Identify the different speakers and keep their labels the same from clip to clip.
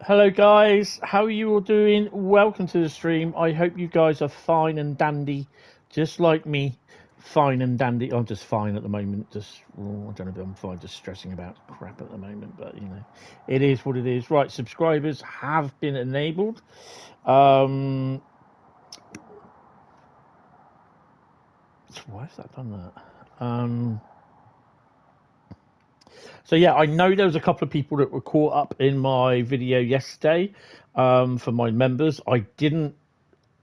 Speaker 1: Hello guys, how are you all doing? Welcome to the stream. I hope you guys are fine and dandy, just like me. Fine and dandy. I'm just fine at the moment. I don't know if I'm fine, just stressing about crap at the moment, but you know, it is what it is. Right, subscribers have been enabled. Why has that done that? So yeah, I know there was a couple of people that were caught up in my video yesterday for my members. I didn't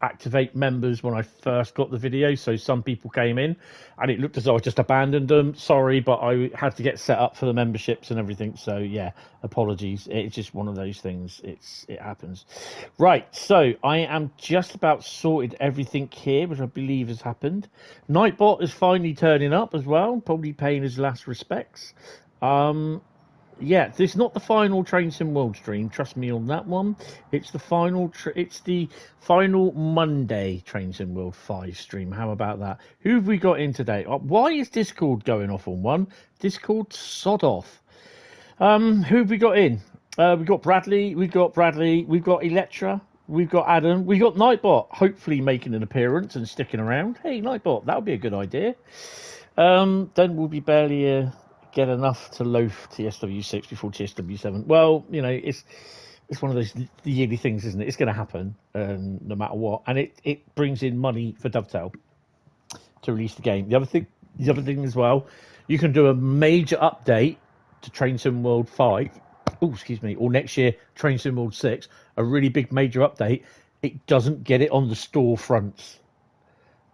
Speaker 1: activate members when I first got the video, so some people came in and it looked as though I just abandoned them. Sorry, but I had to get set up for the memberships and everything, so yeah, apologies. It's just one of those things. It happens. Right, so I am just about sorted everything here, which I believe has happened. Nightbot is finally turning up as well, probably paying his last respects. Yeah, this is not the final Train Sim World stream. Trust me on that one. It's the final. It's the final Monday Train Sim World 5 stream. How about that? Who have we got in today? Why is Discord going off on one? Discord sod off. Who have we got in? We've got Bradley. We've got Electra. We've got Adam. We've got Nightbot. Hopefully making an appearance and sticking around. Hey, Nightbot, that would be a good idea. Then we'll be barely. Get enough to loaf TSW6 before TSW7. Well, you know, it's one of those yearly things, isn't it? It's going to happen no matter what, and it brings in money for Dovetail to release the game. The other thing as well, you can do a major update to Train Sim World 5. Oh, excuse me, or next year Train Sim World 6. A really big major update. It doesn't get it on the storefronts.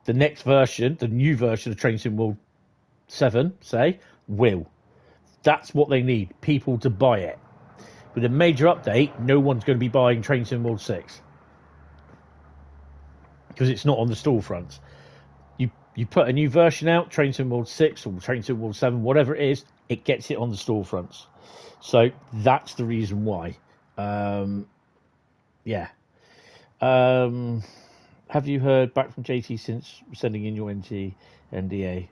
Speaker 1: The next version, the new version of Train Sim World 7, say, will. That's what they need, people to buy it. With a major update, no one's going to be buying Train Sim World 6 because it's not on the storefronts. You put a new version out, Train Sim World 6 or Train Sim World 7, whatever it is, it gets it on the storefronts. So that's the reason why. Yeah. Have you heard back from JT since sending in your NDA?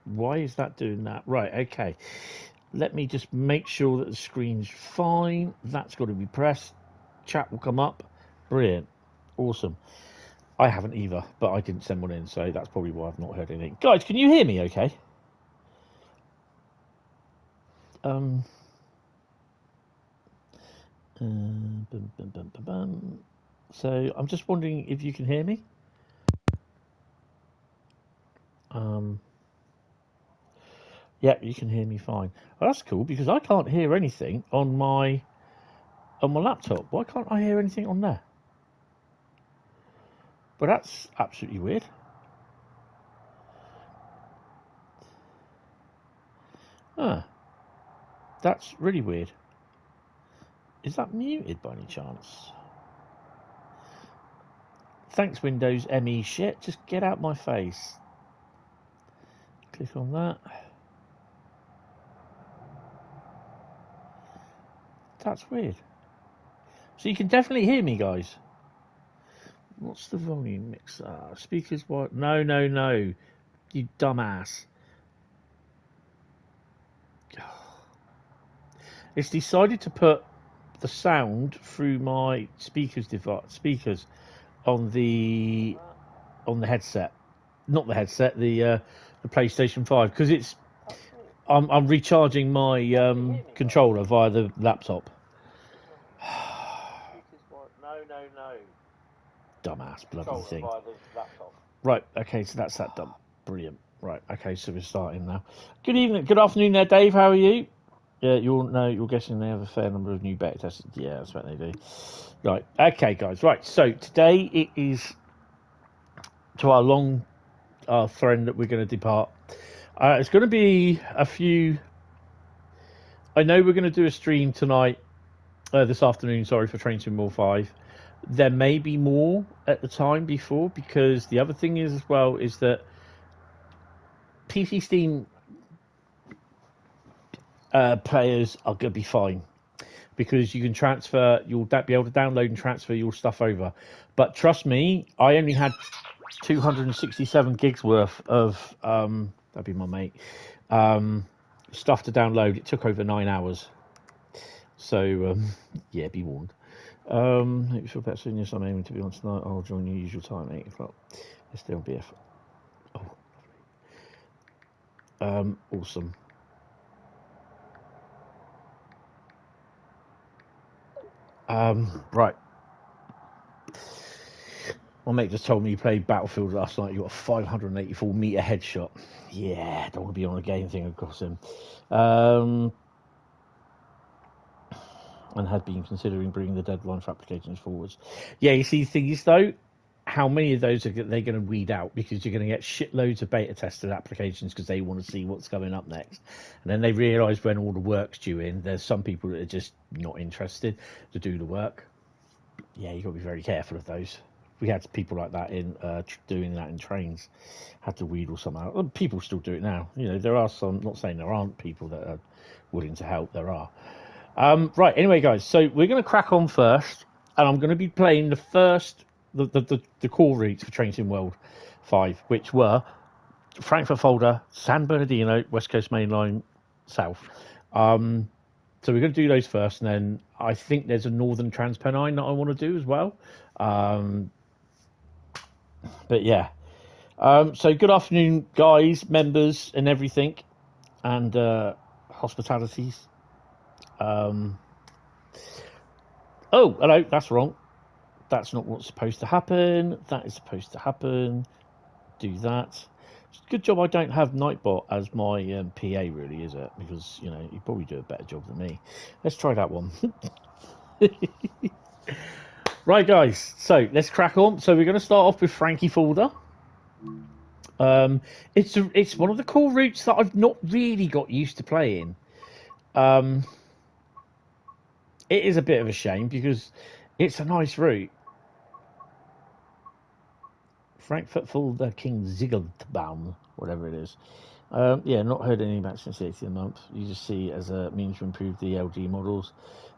Speaker 1: Why is that doing that? Right, okay. Let me just make sure that the screen's fine. That's got to be pressed. Chat will come up. Brilliant. Awesome. I haven't either, but I didn't send one in, so that's probably why I've not heard anything. Guys, can you hear me okay? So I'm just wondering if you can hear me. Yeah, you can hear me fine. Well, that's cool because I can't hear anything on my laptop. Why can't I hear anything on there? But that's absolutely weird. That's really weird. Is that muted by any chance? Thanks, Windows ME shit. Just get out my face. Click on that. That's weird. So you can definitely hear me, guys. What's the volume mixer? Speakers what? No. You dumbass. It's decided to put the sound through my speakers on the headset. Not the headset, the PlayStation 5, because I'm recharging my controller via the laptop. No. Dumbass bloody thing. Right, okay, so that's that done. Brilliant. Right, okay, so we're starting now. Good evening, good afternoon there, Dave. How are you? Yeah, you're guessing they have a fair number of new beta tests. Yeah, that's what they do. Right, okay, guys. Right, so today it is to our long friend that we're going to depart. It's going to be a few. I know we're going to do a stream tonight, this afternoon. Sorry, for Train Sim World 5. There may be more at the time before, because the other thing is as well is that PC Steam players are going to be fine, because you can transfer. You'll be able to download and transfer your stuff over. But trust me, I only had 267 gigs worth of that'd be my mate stuff to download. It took over 9 hours. So, yeah, be warned. Hope you feel better soon. Yes, I'm aiming to be on tonight. I'll join your usual time, 8 o'clock. Let's stay on BF. Oh, awesome. Right. My mate just told me he played Battlefield last night. You got a 584 meter headshot. Yeah, don't want to be on a game thing across him. And had been considering bringing the deadline for applications forwards. Yeah, you see things though, how many of those are they going to weed out, because you're going to get shitloads of beta tested applications because they want to see what's coming up next, and then they realise when all the work's due in, there's some people that are just not interested to do the work. Yeah, you've got to be very careful of those. We had people like that in doing that in trains, had to wheedle some out. Well, people still do it now. You know, there are some, not saying there aren't people that are willing to help, there are. Right, anyway, guys, so we're going to crack on first, and I'm going to be playing the first, the core routes for Train Sim World 5, which were Frankfurt Fulda, San Bernardino, West Coast Main Line, South. So we're going to do those first, and then I think there's a Northern Trans Pennine that I want to do as well. But yeah. So good afternoon, guys, members, and everything, and hospitalities. Oh, hello, that's wrong. That's not what's supposed to happen. That is supposed to happen. Do that. Good job I don't have Nightbot as my PA, really, is it? Because, you know, you probably do a better job than me. Let's try that one. Right, guys, so let's crack on. So we're going to start off with Frankfurt Fulda. It's one of the cool routes that I've not really got used to playing. It is a bit of a shame because it's a nice route. Frankfurt Fulda King Ziegelbaum, whatever it is. Yeah, not heard anything about since the 18th month. You just see it as a means to improve the LG models.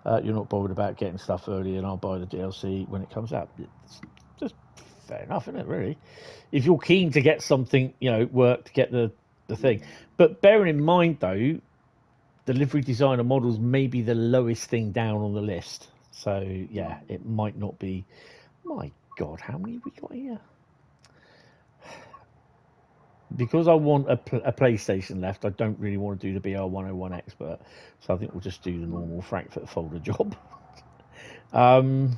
Speaker 1: You're not bothered about getting stuff early, and I'll buy the DLC when it comes out. It's just fair enough, isn't it, really? If you're keen to get something, you know, work to get the thing. But bearing in mind, though, delivery designer models may be the lowest thing down on the list. So, yeah, it might not be... My God, how many have we got here? Because I want a PlayStation left, I don't really want to do the BR101 Expert. So I think we'll just do the normal Frankfurt Fulda job. Can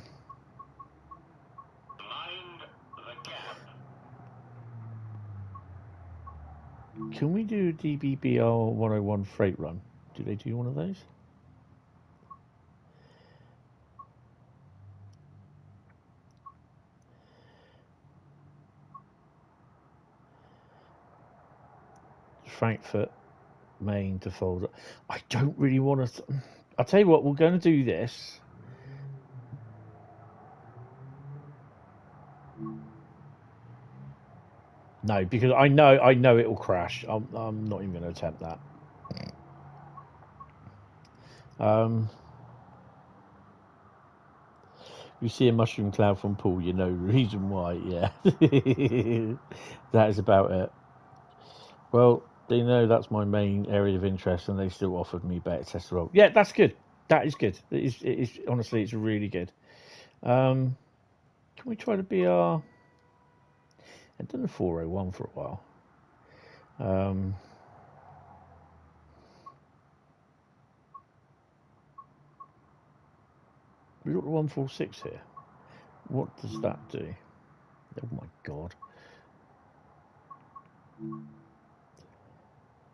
Speaker 1: we do a DBBR101 freight run? Do they do one of those? Frankfurt, Main to Fulda. I don't really want to... I'll tell you what, we're going to do this. No, because I know it will crash. I'm not even going to attempt that. You see a mushroom cloud from Paul, you know reason why. Yeah, that is about it. Well, they know that's my main area of interest, and they still offered me better test role. Yeah, that's good. That is good. It is honestly, it's really good. Can we try to be our... I've done the 401 for a while. We've got the 146 here. What does that do? Oh my God.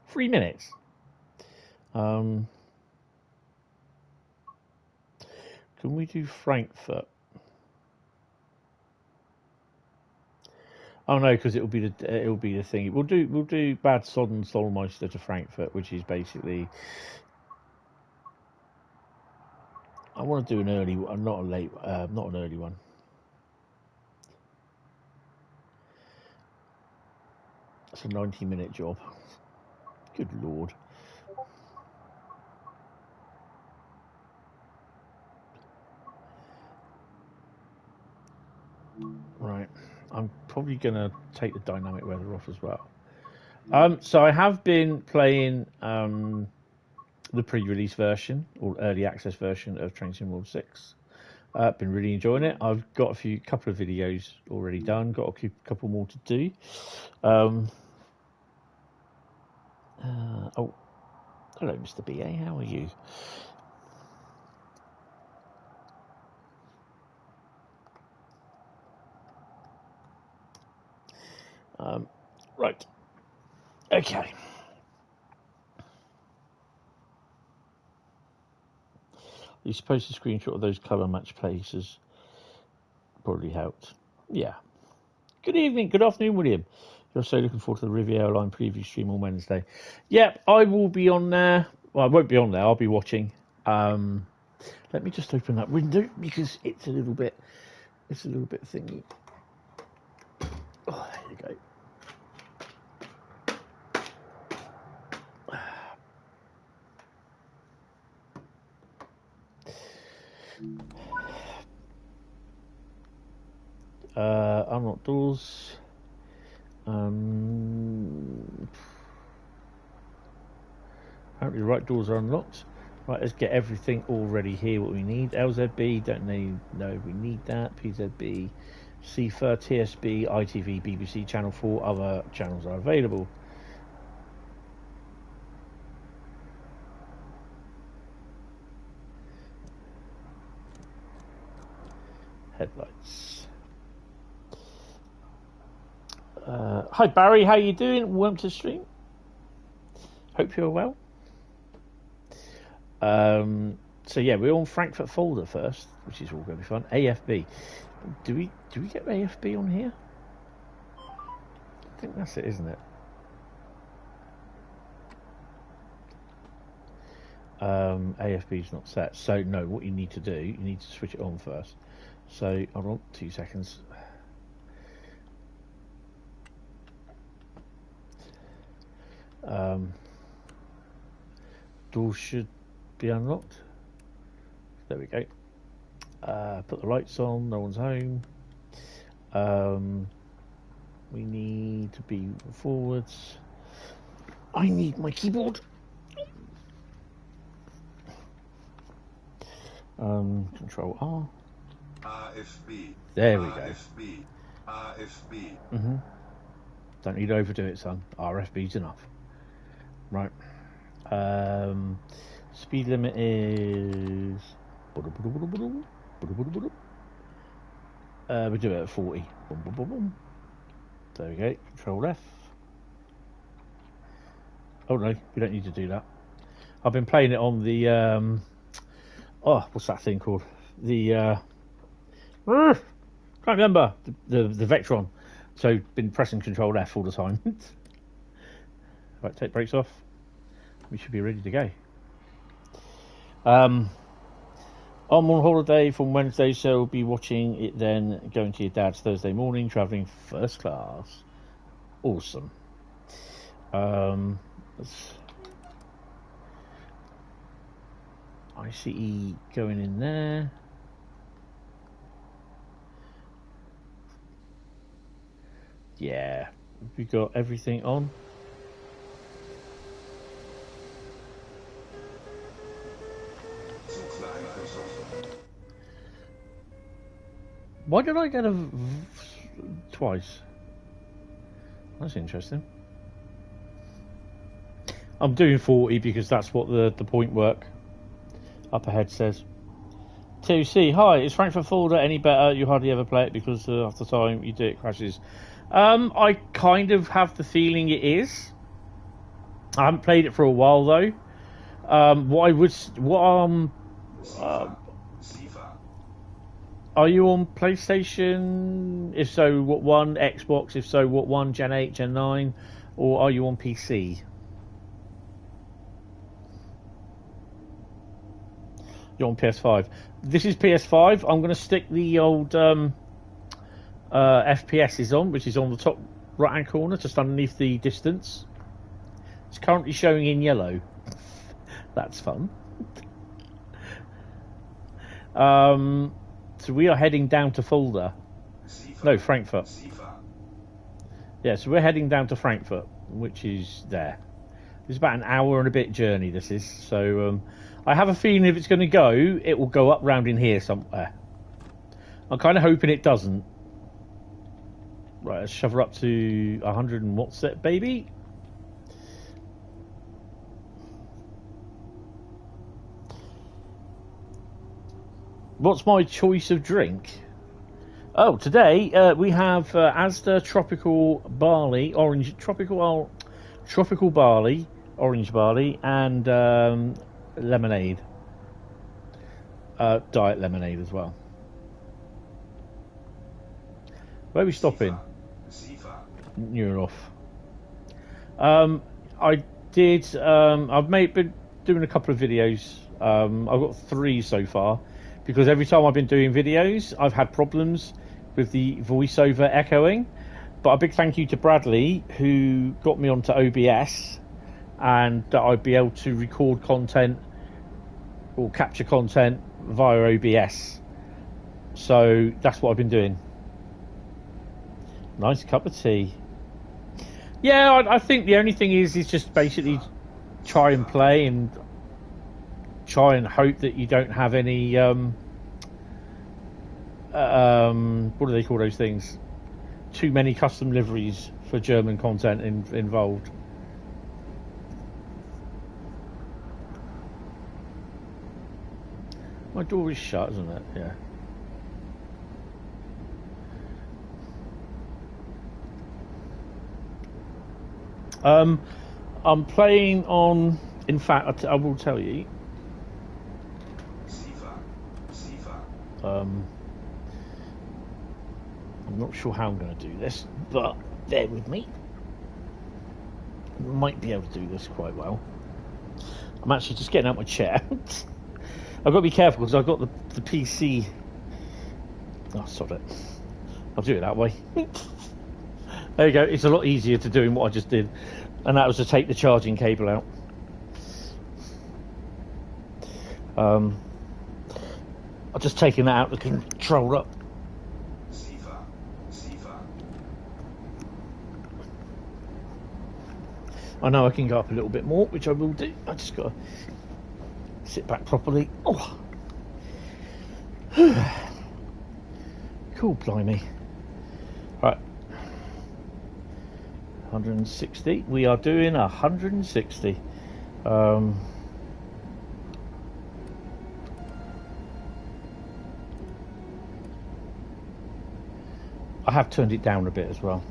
Speaker 1: 3 minutes. Can we do Frankfurt? Oh no, because it'll be the thing. We'll do Bad Sodden Solmeister to Frankfurt, which is basically... I want to do an early one, not a late, not an early one. It's a 90-minute job. Good Lord. Right. I'm probably going to take the dynamic weather off as well. So I have been playing the pre-release version or early access version of Train Sim World 6. Been really enjoying it. I've got couple of videos already done. Got a couple more to do. Oh, hello, Mr. BA. How are you? Right. Okay. You're supposed to screenshot of those colour match places. Probably helped. Yeah. Good evening. Good afternoon, William. You're so looking forward to the Riviera Line preview stream on Wednesday. Yeah, I will be on there. Well, I won't be on there. I'll be watching. Let me just open that window because it's a little bit thingy. Oh, there you go. Unlock doors. Apparently the right doors are unlocked. Right, let's get everything already here. What we need: LZB. Don't know we need that. PZB, CFR, TSB, ITV, BBC, Channel 4. Other channels are available. Headlights. Hi Barry, how you doing? Welcome to the stream. Hope you're well. So yeah, we're on Frankfurt Fulda first, which is all going to be fun. AFB. Do we get AFB on here? I think that's it, isn't it? AFB is not set. So no, what you need to do, you need to switch it on first. So hold on, 2 seconds. Doors should be unlocked. There we go. Put the lights on. No one's home. We need to be forwards. I need my keyboard. Control R.
Speaker 2: RFB.
Speaker 1: There we go.
Speaker 2: RFB. RFB.
Speaker 1: Don't need to overdo it, son. RFB's enough. Right. Speed limit is. We do it at 40. There we go. Control F. Oh no, we don't need to do that. I've been playing it on the what's that thing called? The can't remember the Vectron. So been pressing Control F all the time. Right, take brakes off. We should be ready to go. I'm on holiday from Wednesday, so we'll be watching it then, going to your dad's Thursday morning, travelling first class. Awesome. ICE going in there. Yeah, we got everything on. Why did I get a twice? That's interesting. I'm doing 40 because that's what the point work up ahead says. 2C, hi, is Frankfurt Fulda any better? You hardly ever play it because half the time you do it crashes. I kind of have the feeling it is. I haven't played it for a while though. Are you on PlayStation? If so, what one? Xbox? If so, what one? Gen 8, Gen 9? Or are you on PC? You're on PS5. This is PS5. I'm going to stick the old FPS on, which is on the top right-hand corner, just underneath the distance. It's currently showing in yellow. That's fun. So we are heading down to Fulda. No, Frankfurt. Yeah, so we're heading down to Frankfurt, which is there. It's about an hour and a bit journey, this is. So I have a feeling if it's going to go, it will go up round in here somewhere. I'm kind of hoping it doesn't. Right, let's shove her up to 100 and what's it, baby? What's my choice of drink? Oh, today we have Asda tropical barley, tropical barley, orange barley, and lemonade, diet lemonade as well. Where are we stopping? You're off. I did. I've been doing a couple of videos. I've got 3 so far, because every time I've been doing videos, I've had problems with the voiceover echoing. But a big thank you to Bradley, who got me onto OBS, and that I'd be able to record content or capture content via OBS. So that's what I've been doing. Nice cup of tea. Yeah, I think the only thing is just basically try and play and try and hope that you don't have any what do they call those things? Too many custom liveries for German content involved. My door is shut, isn't it? Yeah. I'm playing on. In fact, I will tell you. I'm not sure how I'm going to do this, but bear with me. Might be able to do this quite well. I'm actually just getting out my chair. I've got to be careful because I've got the PC. Oh, sod it. I'll do it that way. There you go. It's a lot easier to do what I just did, and that was to take the charging cable out. I've just taken that out the controller. I know I can go up a little bit more, which I will do. I just got to sit back properly. Oh, cool, blimey. Right, 160. We are doing 160. I have turned it down a bit as well.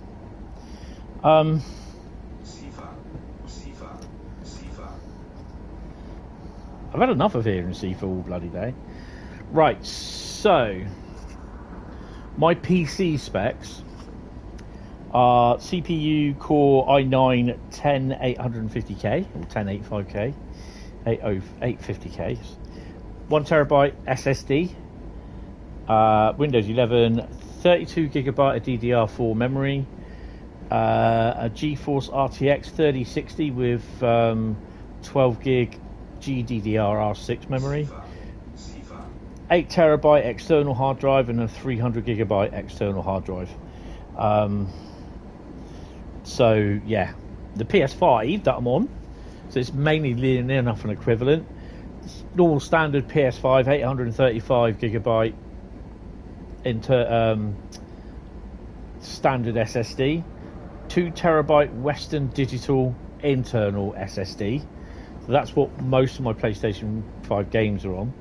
Speaker 1: I've had enough of hearing Sifa all bloody day. Right, so my PC specs are CPU Core i9 10850K or 1085K, 850K, 1TB SSD, Windows 11, 32GB of DDR4 memory, a GeForce RTX 3060 with 12GB GDDR6 memory, 8TB external hard drive, and a 300GB external hard drive. So yeah, the PS5 that I'm on, so it's mainly near enough an equivalent. Normal standard PS5, 835GB standard SSD, 2TB Western Digital internal SSD. So that's what most of my PlayStation 5 games are on.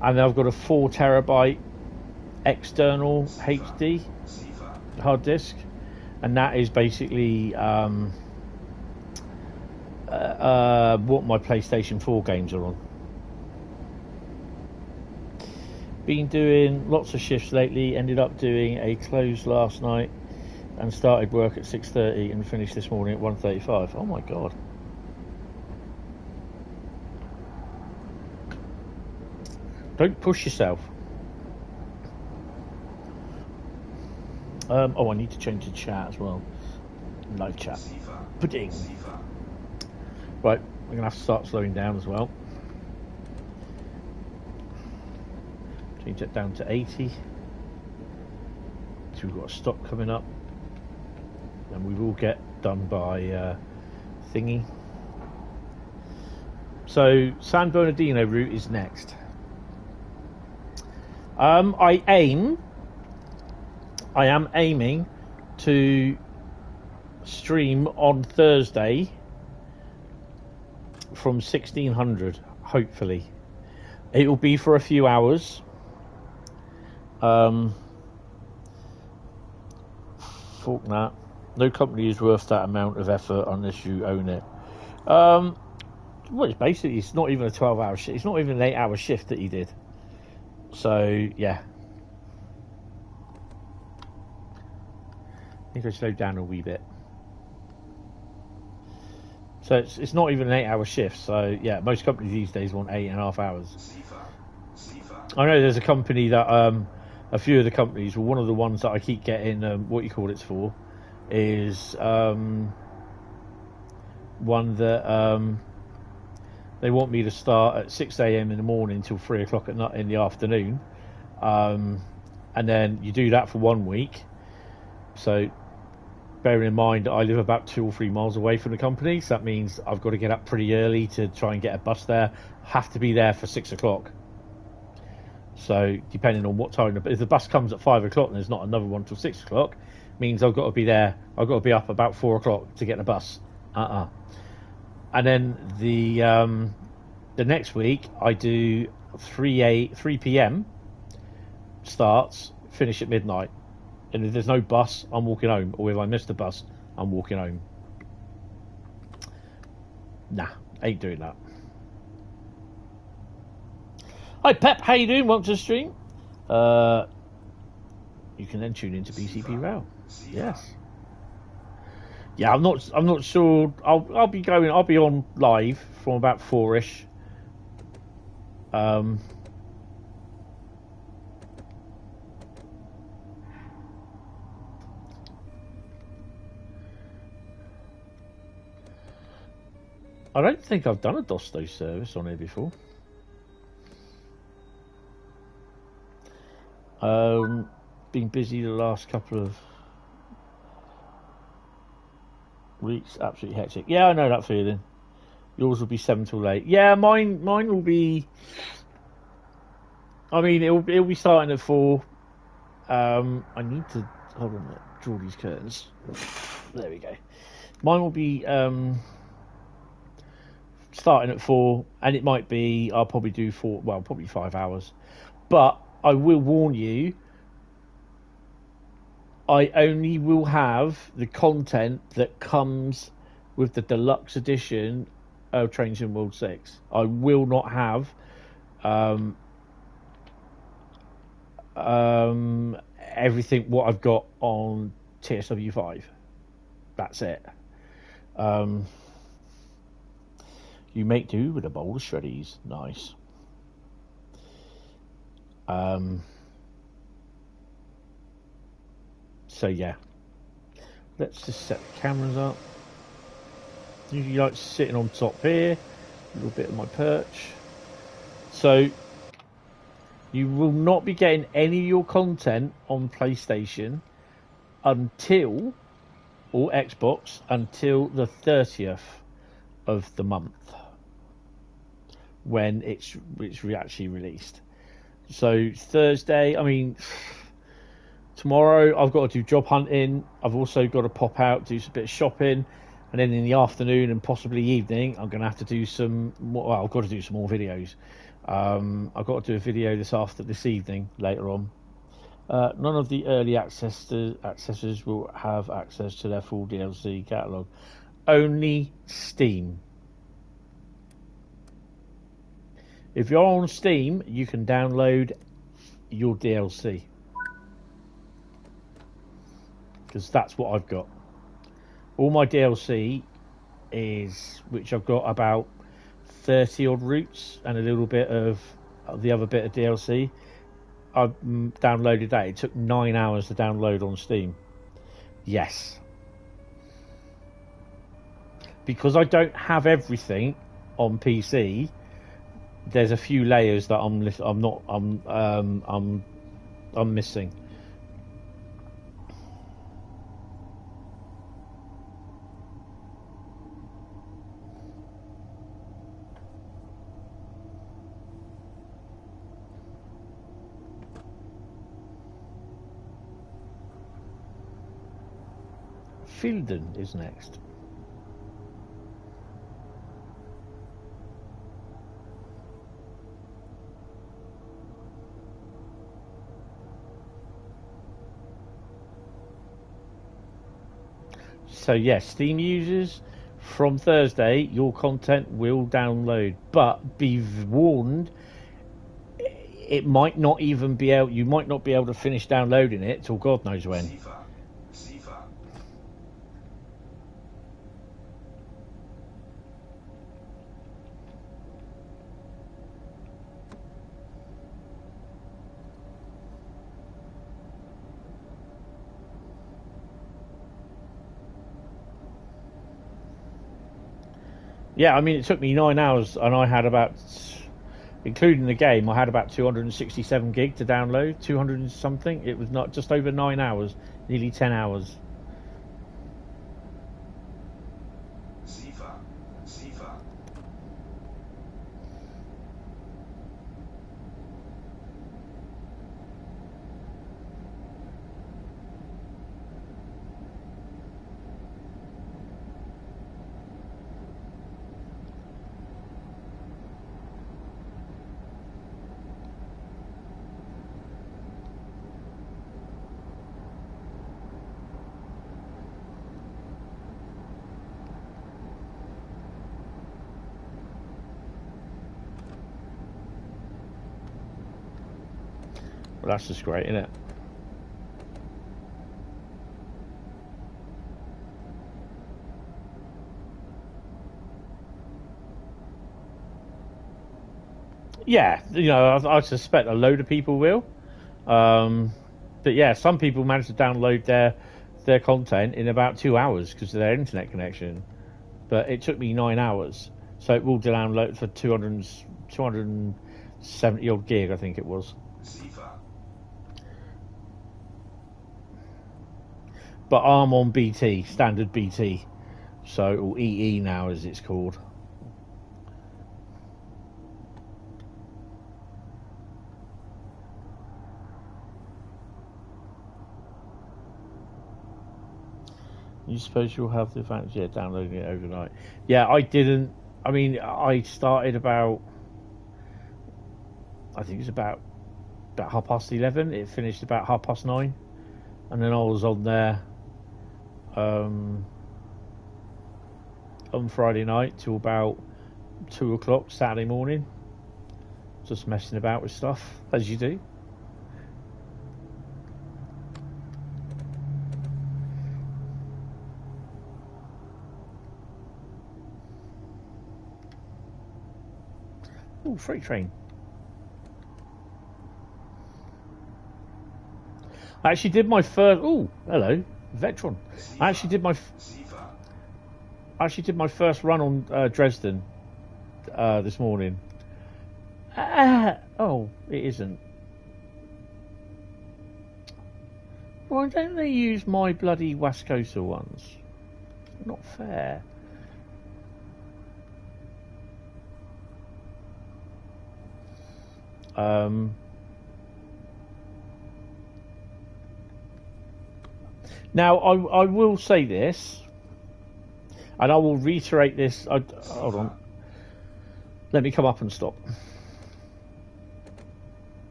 Speaker 1: And then I've got a 4TB external HD hard disk, and that is basically what my PlayStation 4 games are on. Been doing lots of shifts lately. Ended up doing a close last night and started work at 6:30 and finished this morning at 1:35. Oh my god. Don't push yourself. Oh, I need to change the chat as well. Live chat. Pudding. Right, I'm going to have to start slowing down as well. Change it down to 80. So we've got a stop coming up. And we will get done by thingy. So San Bernardino route is next. I am aiming to stream on Thursday from 1600, hopefully. It will be for a few hours. Fuck that. No company is worth that amount of effort unless you own it. Well, it's not even a 12-hour shift. It's not even an 8-hour shift that he did. So, yeah. I think I slowed down a wee bit. So it's not even an 8-hour shift. So, yeah, most companies these days want 8.5 hours. I know there's a company that, a few of the companies, well, one of the ones that I keep getting, what you call it for, is one that they want me to start at 6 a.m. in the morning till 3 o'clock at night in the afternoon, and then you do that for 1 week. So bearing in mind I live about 2 or 3 miles away from the company, so that means I've got to get up pretty early to try and get a bus there. Have to be there for 6 o'clock. So depending on what time, if the bus comes at 5 o'clock and there's not another one till 6 o'clock, means I've got to be there. I've got to be up about 4 o'clock to get the bus. And then the next week I do 3 p.m. starts, finish at midnight. And if there's no bus, I'm walking home. Or if I miss the bus, I'm walking home. Nah, ain't doing that. Hi Pep, how you doing? Welcome to the stream. You can then tune into BCP Rail. Yes. Yeah, I'm not sure. I'll be on live from about 4ish. I don't think I've done a Dosto service on here before. Been busy the last couple of weeks, absolutely hectic. Yeah, I know that feeling. Yours will be 7 till 8. Yeah, mine will be. I mean, it'll be starting at 4. I need to hold on, draw these curtains. There we go. Mine will be starting at 4, and it might be. I'll probably do 4. Well, probably 5 hours, but I will warn you. I only will have the content that comes with the deluxe edition of Trains in World 6. I will not have everything what I've got on TSW5. That's it. You make do with a bowl of shreddies. Nice. So yeah, let's just set the cameras up. Usually like sitting on top here, a little bit of my perch. So you will not be getting any of your content on PlayStation until, or Xbox, until the 30th of the month when it's actually released. So Thursday, I mean, tomorrow I've got to do job hunting. I've also got to pop out, do a bit of shopping, and then in the afternoon and possibly evening I'm going to have to do some more. Well, I've got to do some more videos. I've got to do a video this evening later on. None of the early accessors will have access to their full DLC catalog. Only Steam. If you're on Steam, you can download your DLC. Because that's what I've got. All my DLC is, which I've got about 30 odd routes and a little bit of the other bit of DLC. I've downloaded that. It took 9 hours to download on Steam. Yes. Because I don't have everything on PC, there's a few layers that I'm missing. Fulda is next. So yes, Steam users, from Thursday, your content will download, but be warned, it might not even be able. You might not be able to finish downloading it till God knows when.
Speaker 2: Sifa.
Speaker 1: Yeah, I mean, it took me 9 hours, and I had about, including the game, I had about 267 gig to download, 200 and something. It was not just over 9 hours, nearly 10 hours.
Speaker 2: Sifa.
Speaker 1: Well, that's just great, isn't it? Yeah, you know, I suspect a load of people will. But yeah, some people manage to download their content in about 2 hours because of their internet connection. But it took me 9 hours, so it will download for 270 odd gig, I think it was.
Speaker 2: Sifa.
Speaker 1: But I'm on BT, standard BT, so or EE now as it's called. You suppose you'll have the advantage, yeah, downloading it overnight. Yeah, I didn't. I mean, I started about, I think it was about 11:30. It finished about 9:30, and then I was on there on Friday night till about 2 o'clock Saturday morning, just messing about with stuff as you do. Ooh, freight train. I actually did my first. Oh, hello, Vetron. I actually did my first run on Dresden this morning. Oh, it isn't. Why don't they use my bloody Wascosa ones? Not fair. Now, I will say this, and I will reiterate this. Hold on. Let me come up and stop.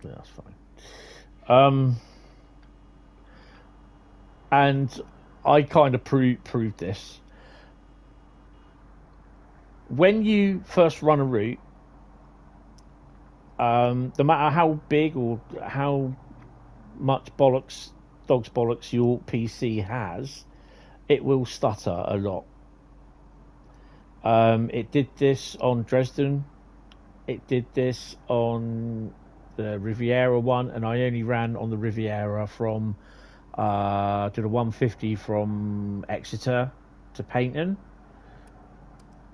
Speaker 1: That's fine. And I kind of proved this. When you first run a route, no matter how big or how much dog's bollocks your PC has, it will stutter a lot. It did this on Dresden. It did this on the Riviera one, and I only ran on the Riviera from did a 150 from Exeter to Paignton.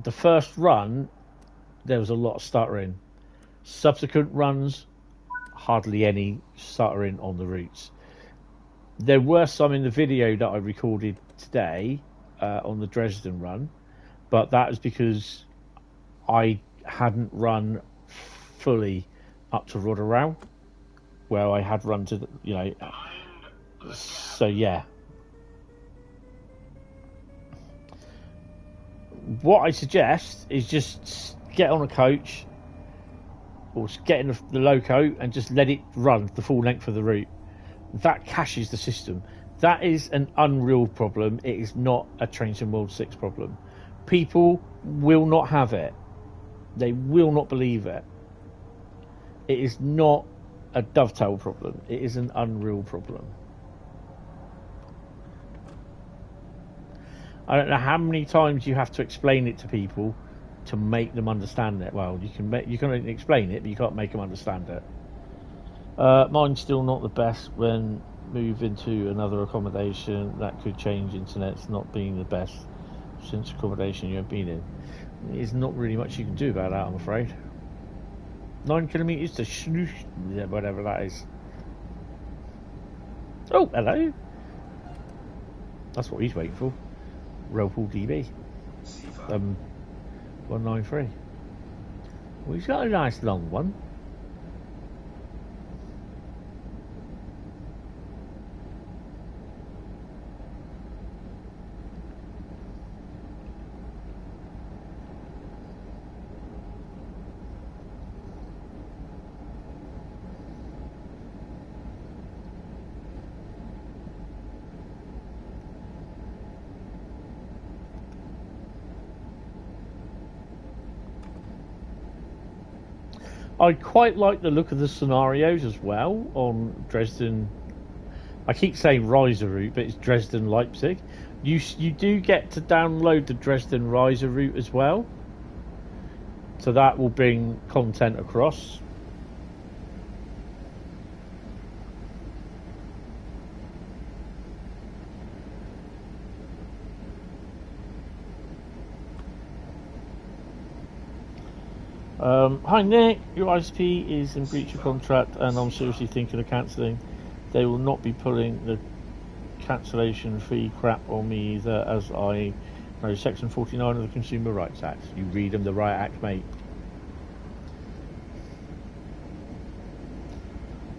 Speaker 1: The first run, there was a lot of stuttering. Subsequent runs, hardly any stuttering on the routes. There were some in the video that I recorded today on the Dresden run, but that was because I hadn't run fully up to Rotterdam, where I had run to, so yeah. What I suggest is just get on a coach or get in the loco and just let it run the full length of the route. That caches the system. That is an Unreal problem. It is not a Train Sim World 6 problem. People will not have it. They will not believe it. It is not a Dovetail problem. It is an Unreal problem. I don't know how many times you have to explain it to people to make them understand it. Well, you can explain it, but you can't make them understand it. Mine's still not the best when move into another accommodation. That could change. Internet's not being the best since accommodation you have been in. There's not really much you can do about that, I'm afraid. 9 kilometres to Schnoosh, yeah, whatever that is. Oh, hello. That's what he's waiting for. Railpool DB. 193. Well, he's got a nice long one. I quite like the look of the scenarios as well on Dresden. I keep saying Riesa route, but it's Dresden Leipzig. You do get to download the Dresden Riesa route as well, so that will bring content across. Hi Nick, your ISP is in breach of contract and I'm seriously thinking of cancelling. They will not be pulling the cancellation fee crap on me either, as I know section 49 of the Consumer Rights Act. You read them the right act, mate.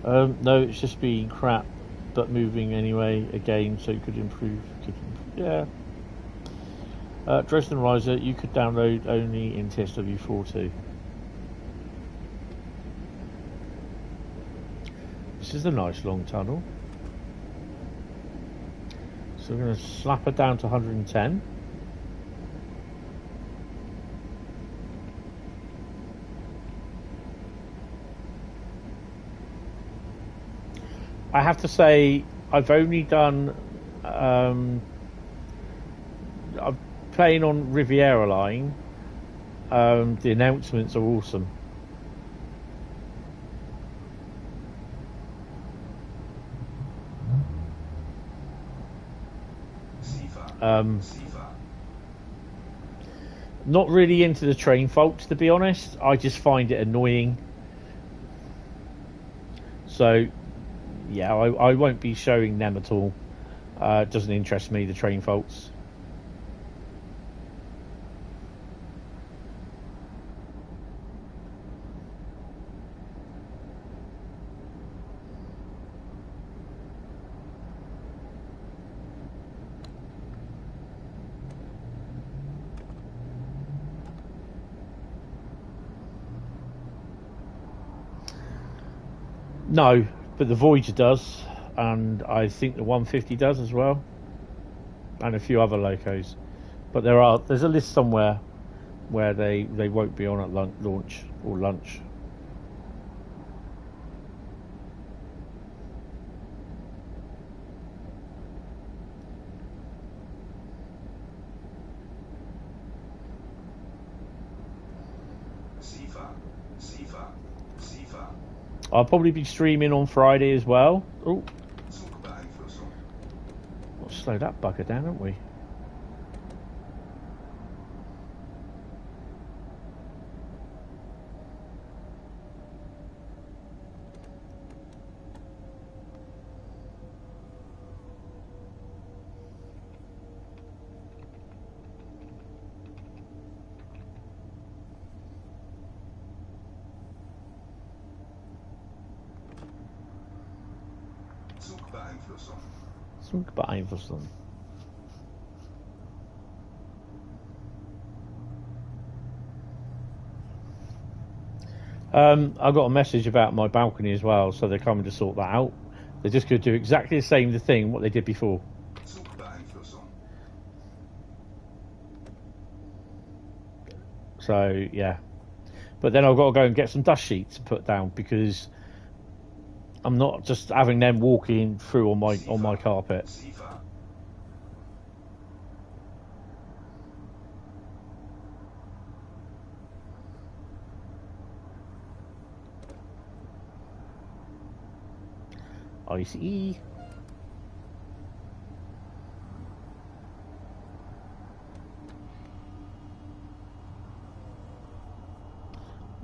Speaker 1: No, it's just being crap but moving anyway again, so it could improve. Yeah. Dresden Riesa you could download only in TSW4 too. This is a nice long tunnel. So we're going to slap it down to 110. I have to say, I've only done. I'm playing on Riviera Line. The announcements are awesome. Not really into the train faults, to be honest. I just find it annoying. So, yeah, I won't be showing them at all. It doesn't interest me, the train faults. No, but the Voyager does, and I think the 150 does as well, and a few other locos. But there's a list somewhere where they won't be on at launch or lunch. I'll probably be streaming on Friday as well. Oh, let's slow that bugger down, haven't we?
Speaker 2: Zugbeeinflussung.
Speaker 1: Zugbeeinflussung. I got a message about my balcony as well, so they're coming to sort that out. They're just going to do exactly the same thing what they did before.
Speaker 2: Zugbeeinflussung.
Speaker 1: So yeah, but then I've got to go and get some dust sheets to put down because I'm not just having them walking through on my carpet.
Speaker 2: Siefer.
Speaker 1: I see.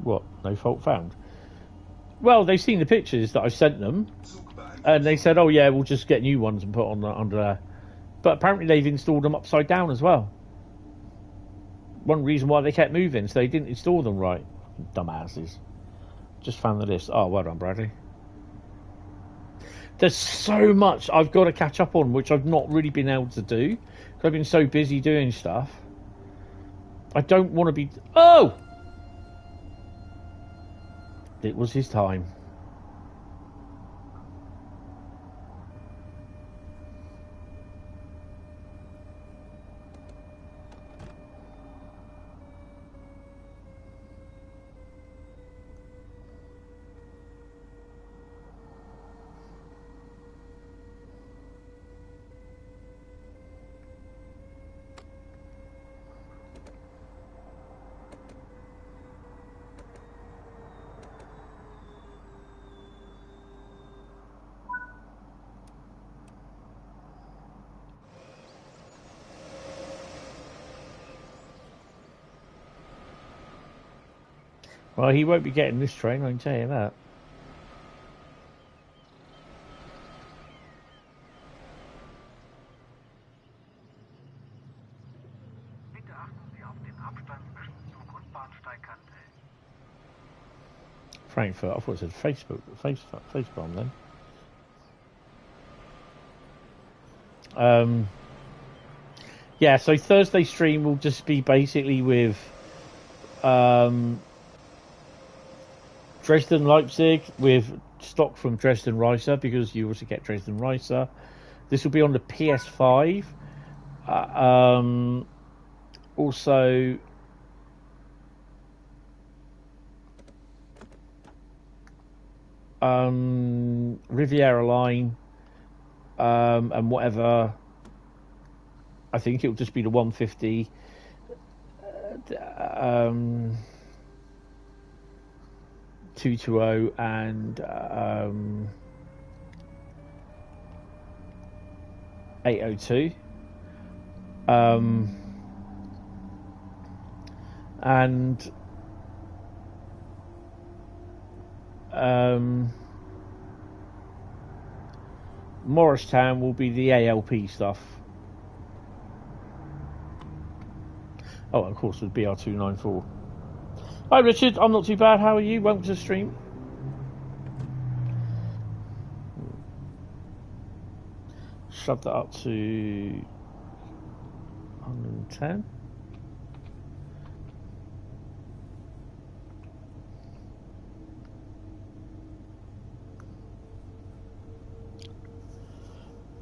Speaker 1: What? No fault found? Well, they've seen the pictures that I sent them, and they said, "Oh yeah, we'll just get new ones and put on under there." But apparently, they've installed them upside down as well. One reason why they kept moving, so they didn't install them right. Dumbasses. Just found the list. Oh, well done, Bradley. There's so much I've got to catch up on, which I've not really been able to do. Because I've been so busy doing stuff. I don't want to be... Oh! It was his time. Well, he won't be getting this train, I can tell you that.
Speaker 3: Bitte achten Sie auf den Abstand zwischen Zug- und Bahnsteigkante.
Speaker 1: Frankfurt, I thought it said Facebook then. Yeah, so Thursday stream will just be basically with Dresden Leipzig with stock from Dresden Riesa, because you also get Dresden Riesa. This will be on the PS5. Also Riviera Line and whatever. I think it'll just be the 150 220 and 802 and Morristown will be the ALP stuff. Oh, of course, with BR294. Hi, Richard. I'm not too bad. How are you? Welcome to the stream. Shove that up to 110.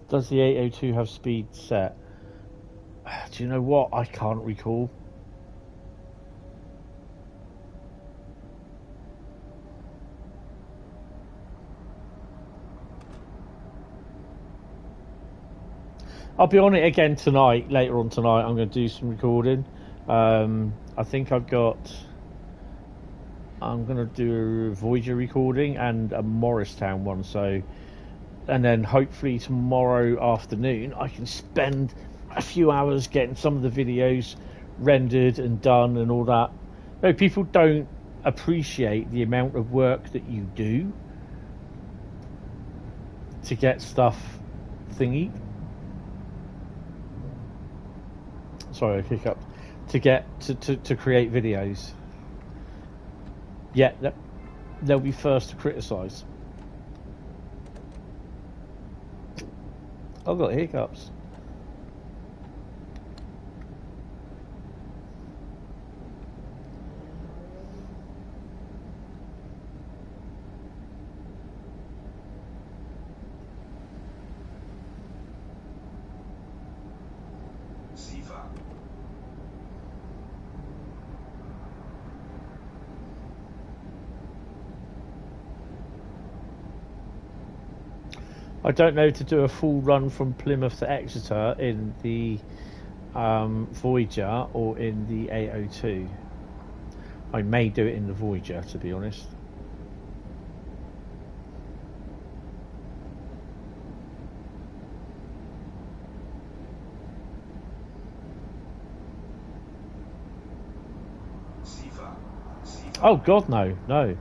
Speaker 1: Does the 802 have speed set? Do you know what? I can't recall. I'll be on it again tonight. Later on tonight, I'm going to do some recording. I think I'm going to do a Voyager recording and a Morristown one. So, and then hopefully tomorrow afternoon, I can spend a few hours getting some of the videos rendered and done and all that. No, people don't appreciate the amount of work that you do to get stuff thingy. Sorry, I hiccup. To get to create videos. Yeah, they'll be first to criticise. I've got hiccups. I don't know to do a full run from Plymouth to Exeter in the Voyager or in the 802. I may do it in the Voyager, to be honest. Oh God, no, no.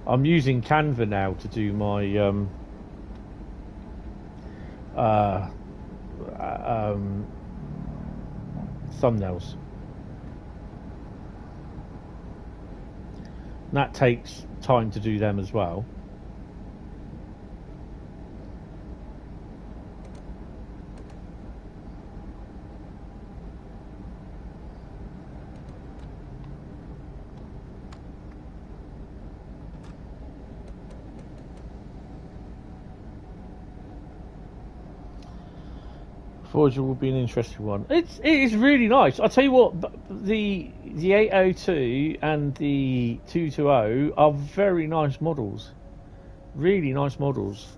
Speaker 1: I'm using Canva now to do my thumbnails. And that takes time to do them as well. Voyager will be an interesting one. It is really nice. I'll tell you what, the 802 and the 220 are very nice models. Really nice models.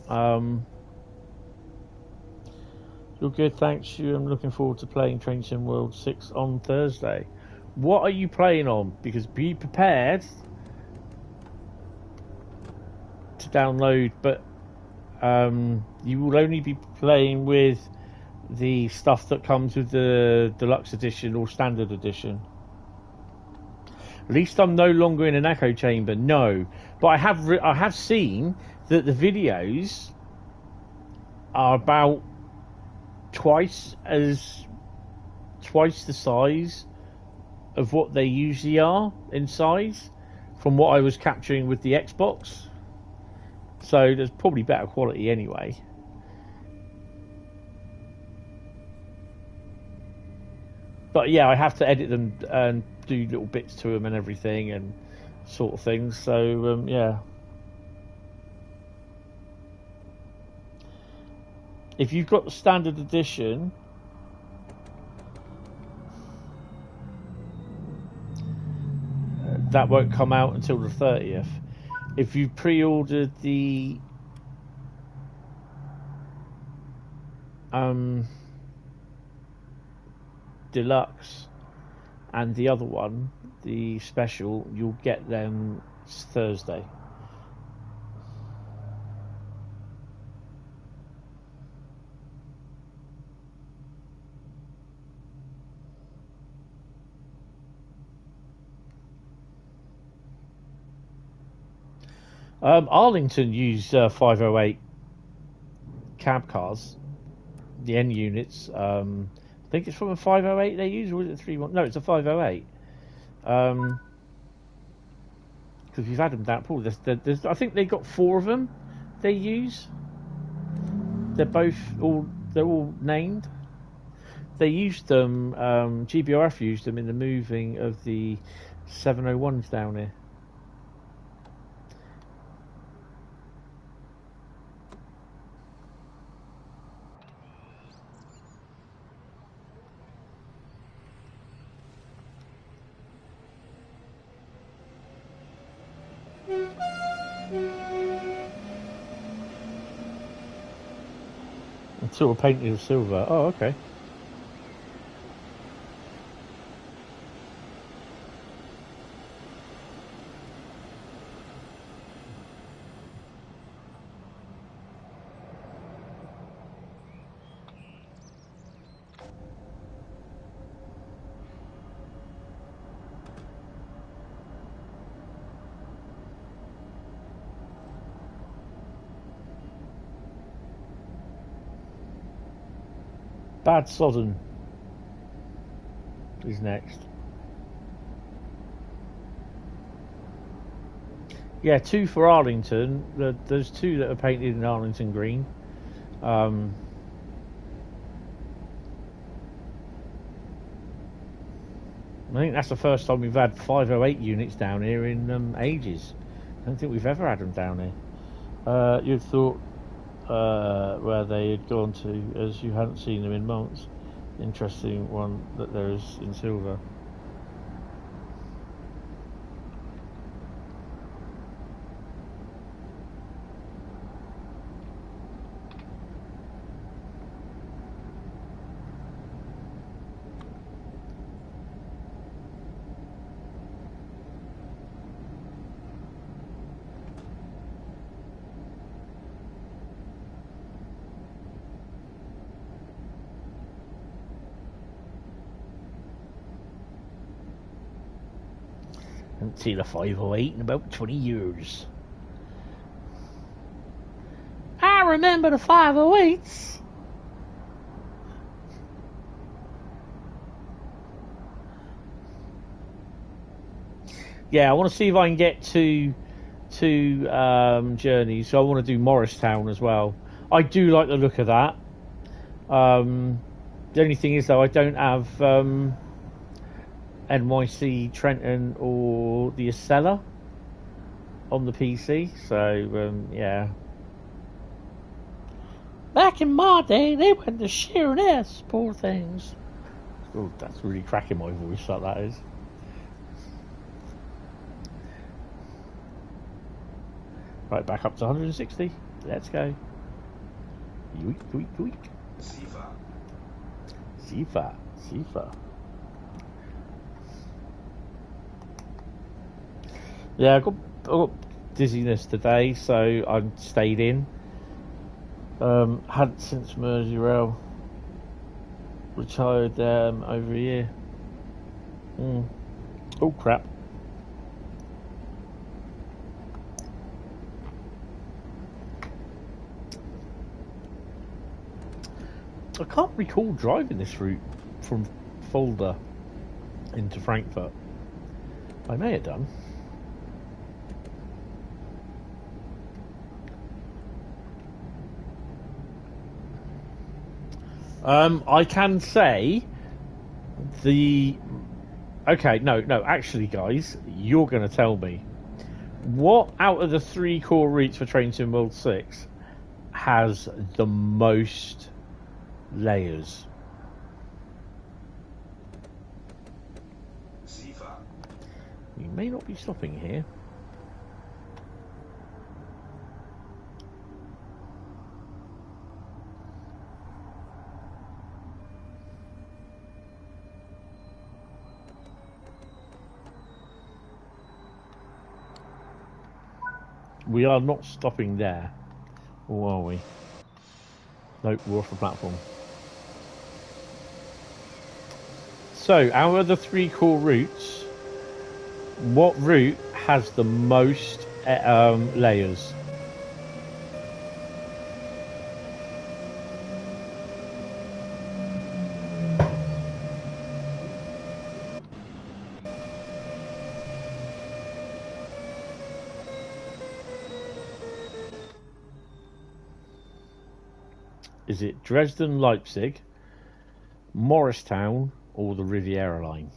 Speaker 1: You're good, thanks. I'm looking forward to playing Train Sim World 6 on Thursday. What are you playing on? Because be prepared to download, but you will only be playing with the stuff that comes with the deluxe edition or standard edition. At least I'm no longer in an echo chamber. No, but I have seen that the videos are about twice the size of what they usually are in size from what I was capturing with the Xbox. So there's probably better quality anyway. But yeah, I have to edit them and do little bits to them and everything and sort of things. So yeah. If you've got the standard edition, that won't come out until the 30th. If you pre-ordered the deluxe and the other one, the special, you'll get them Thursday. Arlington use 508 cab cars, the N units. I think it's from a 508 they use, or is it 31? No, it's a 508. Because we've had them down. Paul, there's, I think they got 4 of them they use. They're all named. They used them. GBRF used them in the moving of the 701s down here. Sort of painted of silver. Oh, okay. Bad Sodden is next. Yeah, 2 for Arlington. There's 2 that are painted in Arlington green. I think that's the first time we've had 508 units down here in ages. I don't think we've ever had them down here. You'd thought where they had gone to, as you hadn't seen them in months. Interesting one that there is in silver. Haven't seen a 508 in about 20 years. I remember the 508s. Yeah, I want to see if I can get to journeys. So I want to do Morristown as well. I do like the look of that. The only thing is though, I don't have NYC Trenton or the Acela on the PC, so yeah. Back in my day, they went to Sheerness, poor things. Oh, that's really cracking my voice, that is. Right, back up to 160. Let's go. Yoink, yoink, yoink. Sifa. Yeah, I got dizziness today, so I stayed in. Hadn't since Merseyrail. Retired over a year. Oh crap. I can't recall driving this route from Fulda into Frankfurt. I may have done. I can say actually guys, you're going to tell me what out of the 3 core routes for Train Sim World 6 has the most layers. You may not be stopping here. We are not stopping there, or are we? Nope, we're off the platform. So, out of the 3 core routes, what route has the most layers? Is it Dresden, Leipzig, Morristown, or the Riviera line?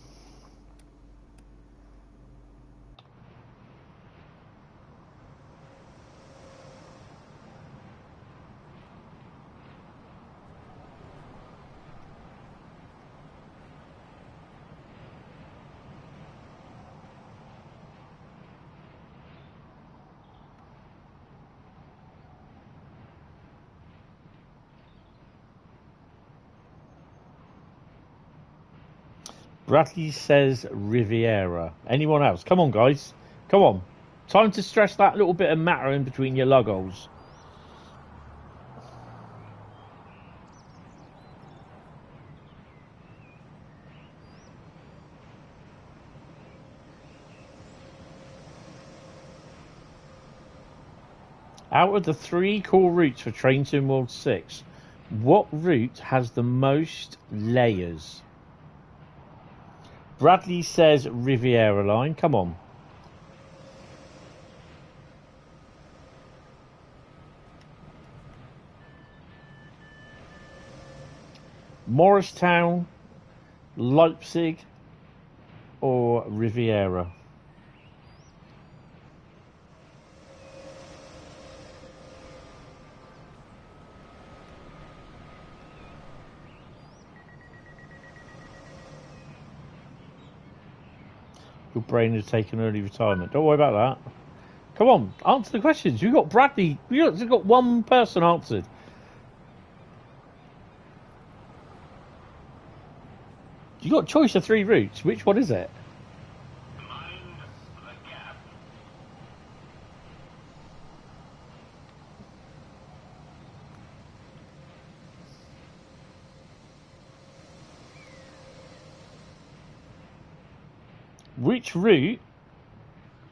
Speaker 1: Bradley says Riviera. Anyone else? Come on, guys. Come on. Time to stress that little bit of matter in between your logos. Out of the 3 core routes for Train Sim World 6, what route has the most layers? Bradley says Riviera line. Come on. Morristown, Leipzig, or Riviera? Your brain has taken early retirement. Don't worry about that. Come on, answer the questions. You've got Bradley. You've got one person answered. You got a choice of 3 routes. Which one is it? Which route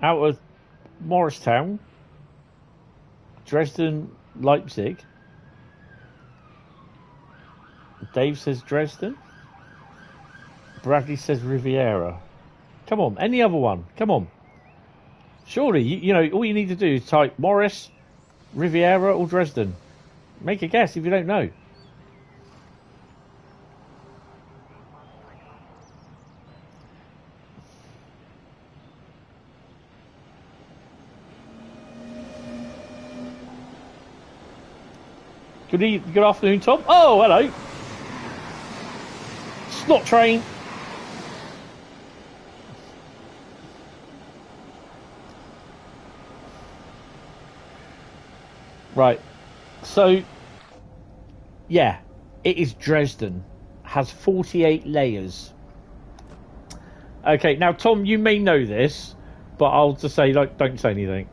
Speaker 1: out of Morristown, Dresden, Leipzig? Dave says Dresden. Bradley says Riviera. Come on, any other one. Come on. Surely, you know, all you need to do is type Morris, Riviera, or Dresden. Make a guess if you don't know. Good afternoon, Tom. Oh, hello. Slot train. Right. So, yeah, it is Dresden. Has 48 layers. Okay, now, Tom, you may know this, but I'll just say, like, don't say anything.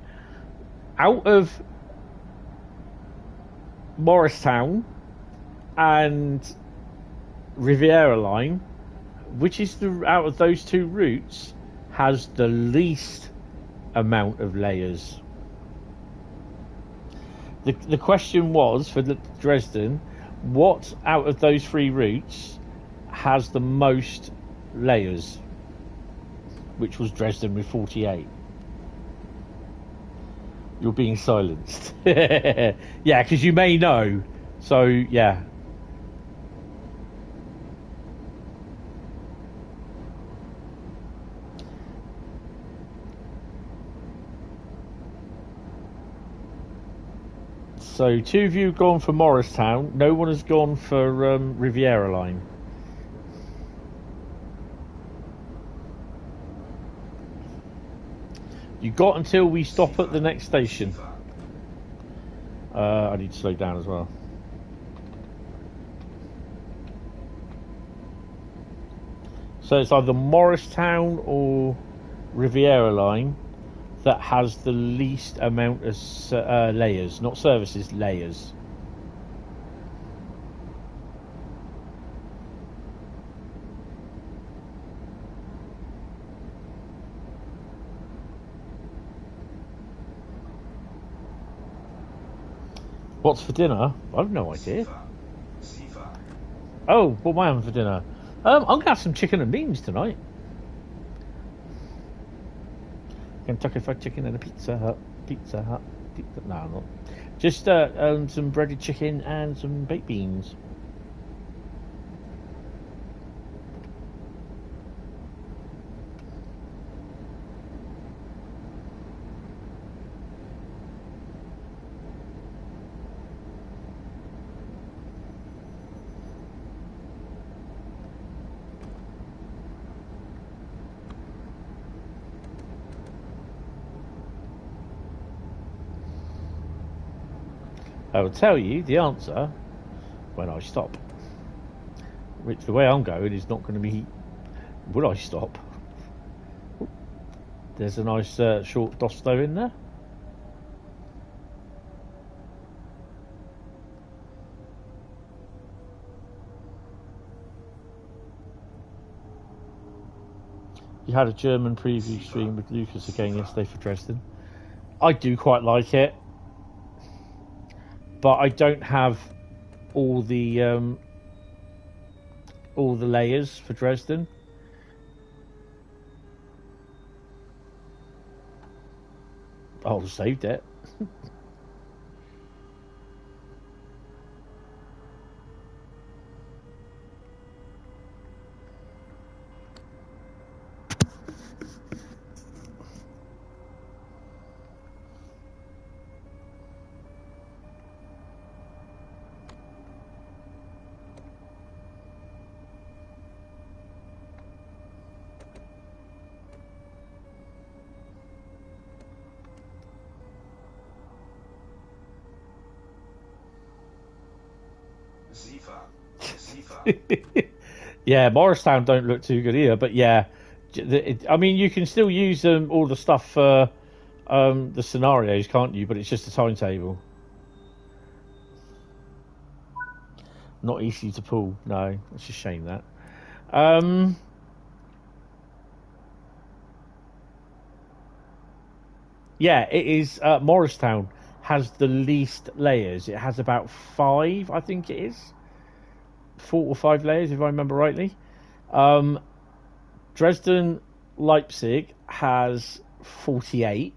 Speaker 1: Out of Morristown and Riviera line, which is the out of those 2 routes has the least amount of layers? The question was for the Dresden, what out of those 3 routes has the most layers? Which was Dresden with 48. You're being silenced. Yeah, because you may know. So, yeah. So, 2 of you have gone for Morristown. No one has gone for Riviera line. You got until we stop at the next station. I need to slow down as well. So it's either Morristown or Riviera line that has the least amount of layers, not services, layers. What's for dinner? I've no idea. Oh, what am I having for dinner? I'm going to have some chicken and beans tonight. Kentucky Fried Chicken and a Pizza Hut. No, I'm not. Just some breaded chicken and some baked beans. I will tell you the answer when I stop. Which the way I'm going is not going to be. Would I stop? There's a nice short dosto in there. You had a German preview stream with Lucas again yesterday for Dresden. I do quite like it. But I don't have all the layers for Dresden. Oh, saved it. Yeah, Morristown don't look too good either, but yeah, I mean, you can still use all the stuff for the scenarios, can't you? But it's just a timetable. Not easy to pull. No, it's a shame that. Yeah, it is. Morristown has the least layers. It has about 5, I think it is. 4 or 5 layers, if I remember rightly. Dresden, Leipzig has 48.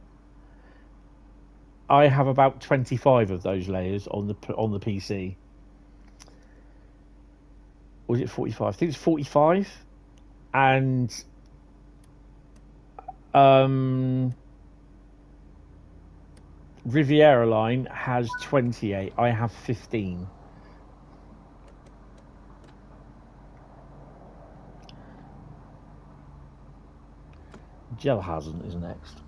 Speaker 1: I have about 25 of those layers on the PC. Or was it 45? I think it's 45. And Riviera Line has 28. I have 15. Gelhazen is next.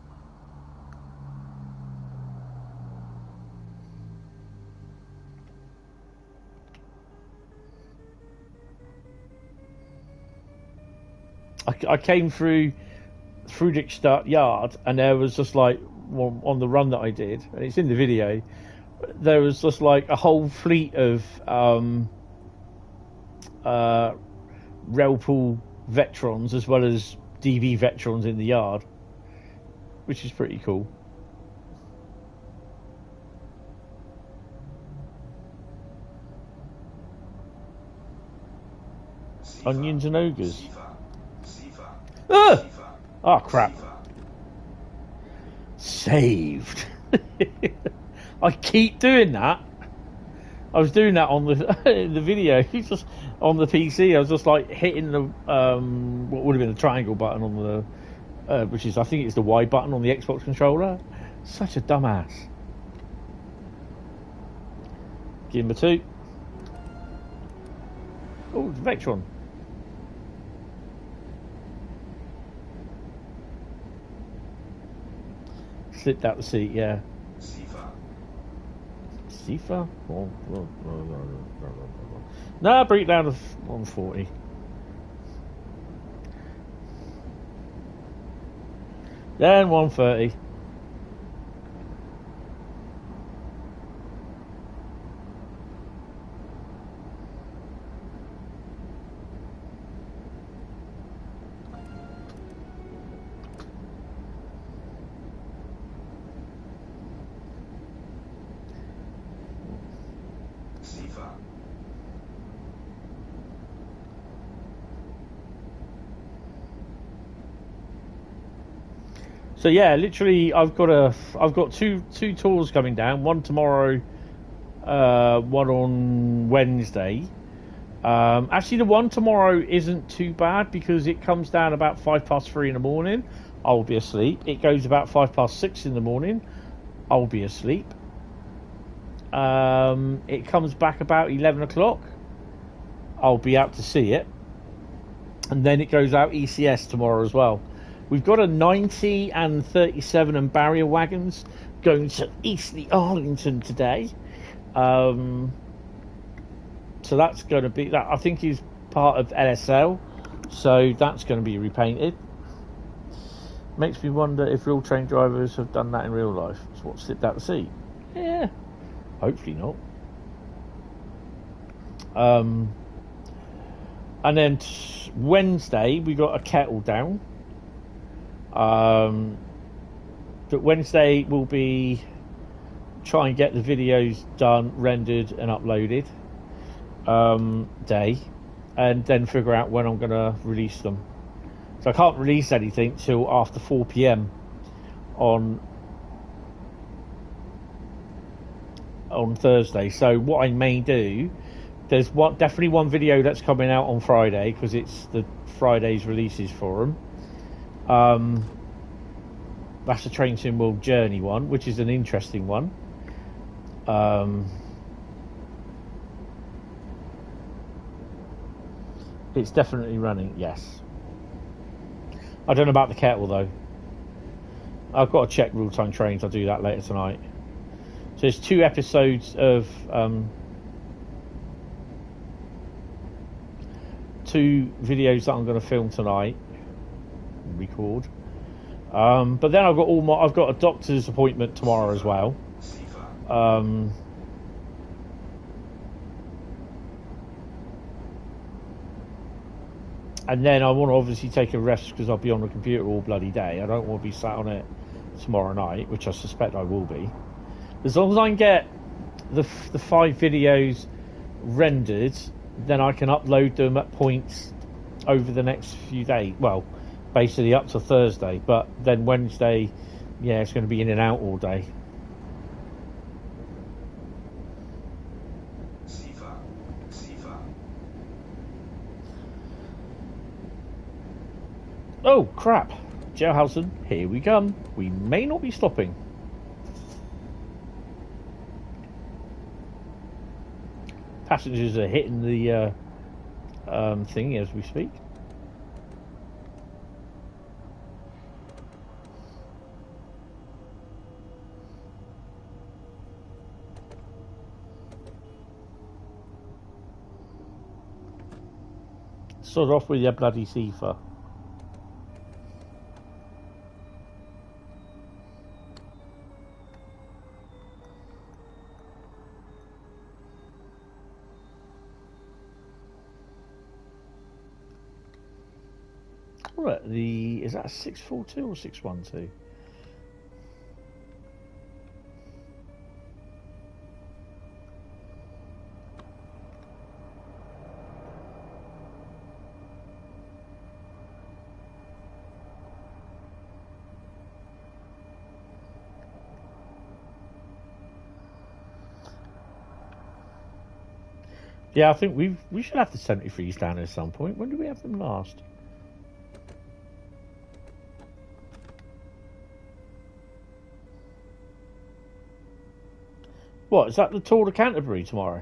Speaker 1: I came through Friedrichstadt Yard, and there was just like on the run that I did, and it's in the video. There was just like a whole fleet of Railpool Vectrons as well as DB Vectrons in the yard, which is pretty cool. Onions and ogres. Ah! Oh crap. Saved. I keep doing that. I was doing that on the in the video. Just on the PC. I was just like hitting the what would have been a triangle button on the which is, I think it's the Y button on the Xbox controller. Such a dumbass. Give him a 2. Oh, it's Vectron. Slipped out the seat, yeah. Sifa? No, bring it down to 140. Then 130. So yeah, literally, I've got two tours coming down. One tomorrow, one on Wednesday. Actually, the one tomorrow isn't too bad because it comes down about 3:05 in the morning. I'll be asleep. It goes about 6:05 in the morning. I'll be asleep. It comes back about 11 o'clock. I'll be out to see it, and then it goes out ECS tomorrow as well. We've got a 90 and 37 and barrier wagons going to Eastleigh Arlington today. So that's going to be that. I think is part of LSL, so that's going to be repainted. Makes me wonder if real train drivers have done that in real life. So what, slipped out the seat? Yeah, hopefully not. And then Wednesday we got a kettle down. But Wednesday will be try and get the videos done, rendered and uploaded day, and then figure out when I'm going to release them. So I can't release anything till after 4 PM on Thursday. So what I may do, there's definitely one video that's coming out on Friday because it's the Friday's releases for them. That's the Train Sim World Journey one, which is an interesting one. It's definitely running, yes. I don't know about the kettle though. I've got to check Real Time Trains. I'll do that later tonight. So there's 2 episodes of 2 videos that I'm going to film tonight, record. But then I've got a doctor's appointment tomorrow as well. And then I want to obviously take a rest because I'll be on the computer all bloody day. I don't want to be sat on it tomorrow night, which I suspect I will be. As long as I can get the 5 videos rendered, then I can upload them at points over the next few days. Well, basically up to Thursday, but then Wednesday, yeah, it's going to be in and out all day. Oh, crap. Jailhausen, here we come. We may not be stopping. Passengers are hitting the thing as we speak. Sod off with your bloody Sifa. What, is that a 642 or 612? Yeah, I think we should have the 73s down at some point. When did we have them last? What, is that the Tour de Canterbury tomorrow?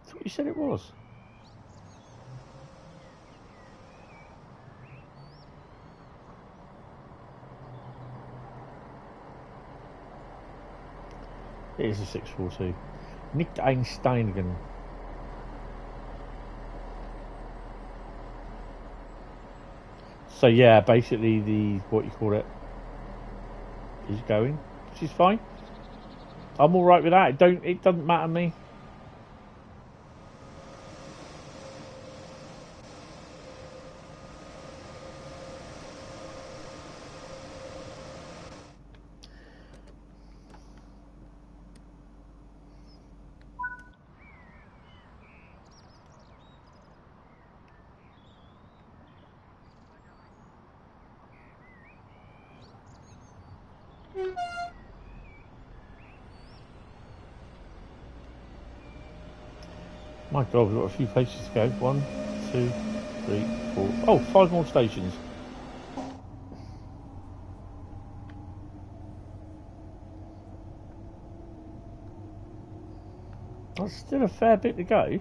Speaker 1: That's what you said it was. It is a 642. Nicht Einsteinigen. So yeah, basically the what you call it is going, which is fine. I'm all right with that. It doesn't matter to me. My God, we've got a few places to go. 1, 2, 3, 4. Oh, 5 more stations. That's still a fair bit to go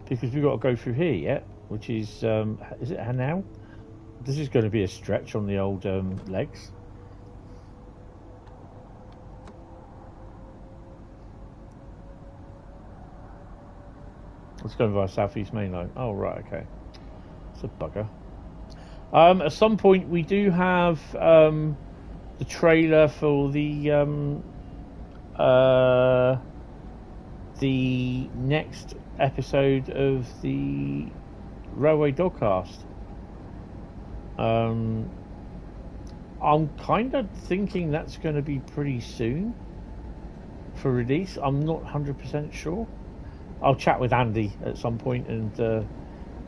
Speaker 1: because we've got to go through here yet, which is it Hanau? This is going to be a stretch on the old legs. It's going via Southeast Main Line. Oh, right, okay. It's a bugger. At some point, we do have the trailer for the next episode of the Railway Dogcast. I'm kind of thinking that's going to be pretty soon for release. I'm not 100% sure. I'll chat with Andy at some point and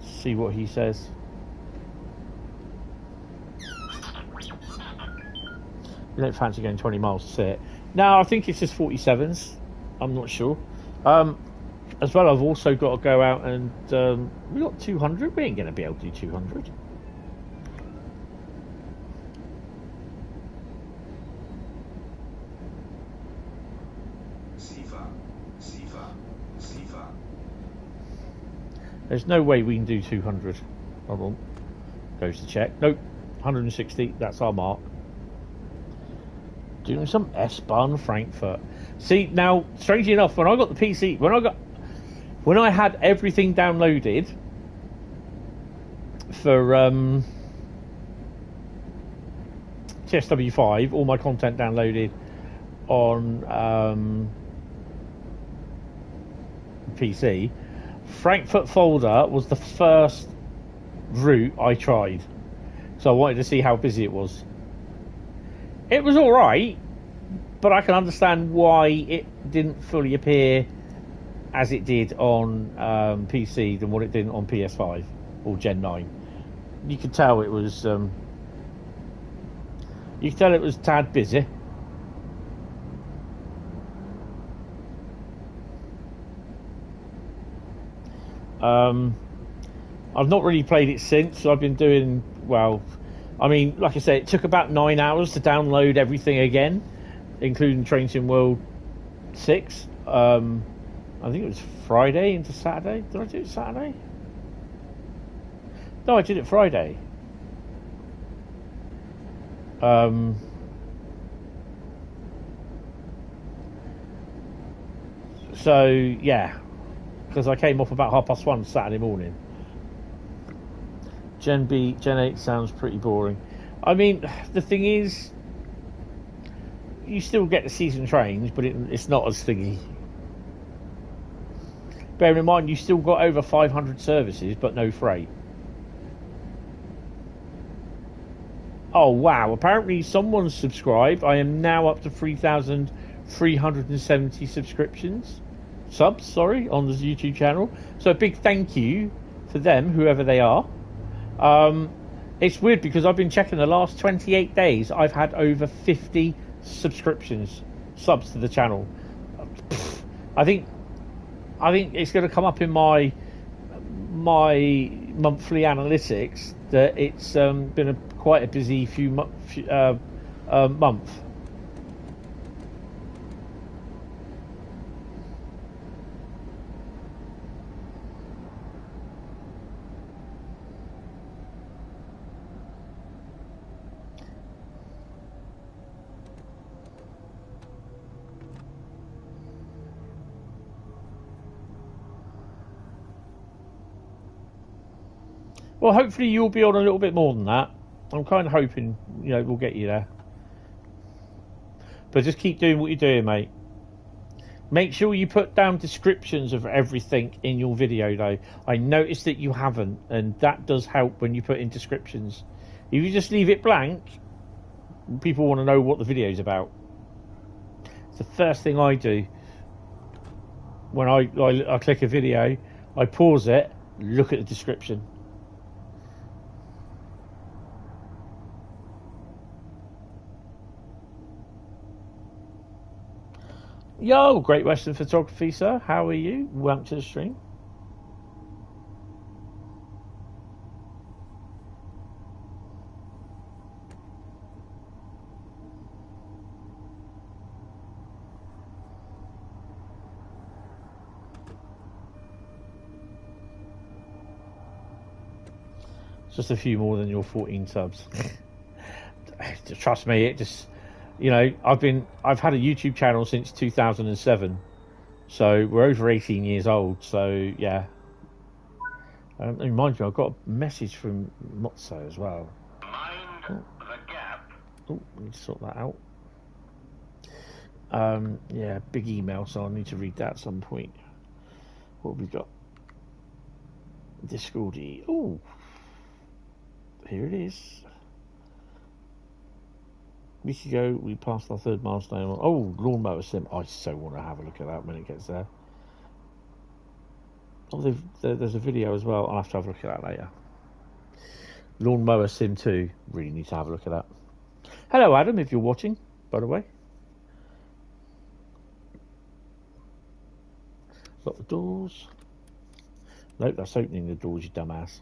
Speaker 1: see what he says. You don't fancy going 20 miles to see it? No, I think it's just 47s. I'm not sure. As well, I've also got to go out and we got 200. We ain't going to be able to do 200. There's no way we can do 200. Hold on. Goes to check. Nope. 160. That's our mark. Doing some S-Bahn Frankfurt. See, now, strangely enough, when I got the PC, when I had everything downloaded for TSW5, all my content downloaded on PC, Frankfurt Fulda was the first route I tried. So I wanted to see how busy it was. It was alright, but I can understand why it didn't fully appear as it did on PC than what it did on PS5 or Gen 9. You could tell it was you could tell it was tad busy. I've not really played it since. I've been doing, well, I mean, like I said, it took about 9 hours to download everything again, including Train Sim World 6. I think it was Friday into Saturday. Did I do it Saturday? No, I did it Friday. So, yeah. Because I came off about 1:30 Saturday morning. Gen 8 sounds pretty boring. I mean, the thing is, you still get the season trains, but it's not as thingy. Bear in mind, you still got over 500 services, but no freight. Oh, wow. Apparently someone's subscribed. I am now up to 3,370 subs, on the YouTube channel. So a big thank you for them, whoever they are. It's weird because I've been checking the last 28 days. I've had over 50 subs to the channel. I think it's going to come up in my monthly analytics that it's been quite a busy month. Well, hopefully you'll be on a little bit more than that. I'm kind of hoping, we'll get you there. But just keep doing what you're doing, mate. Make sure you put down descriptions of everything in your video, though. I noticed that you haven't, and that does help when you put in descriptions. If you just leave it blank, people want to know what the video's about. It's the first thing I do. When I click a video, I pause it, look at the description. Yo, Great Western Photography, sir. How are you? Welcome to the stream. Just a few more than your 14 subs. Trust me, it just... I've had a YouTube channel since 2007, so we're over 18 years old. So yeah, mind you, I've got a message from Mozzo as well.
Speaker 3: Mind the gap.
Speaker 1: Oh, I need to sort that out. Yeah, big email, so I need to read that at some point. What have we got? Discordy. Oh, here it is. A week ago, we passed our 3rd milestone. Oh, lawnmower sim. I so want to have a look at that when it gets there. Oh, there's a video as well. I'll have to have a look at that later. Lawnmower sim 2. Really need to have a look at that. Hello, Adam, if you're watching, by the way. Lock the doors. Nope, that's opening the doors, you dumbass.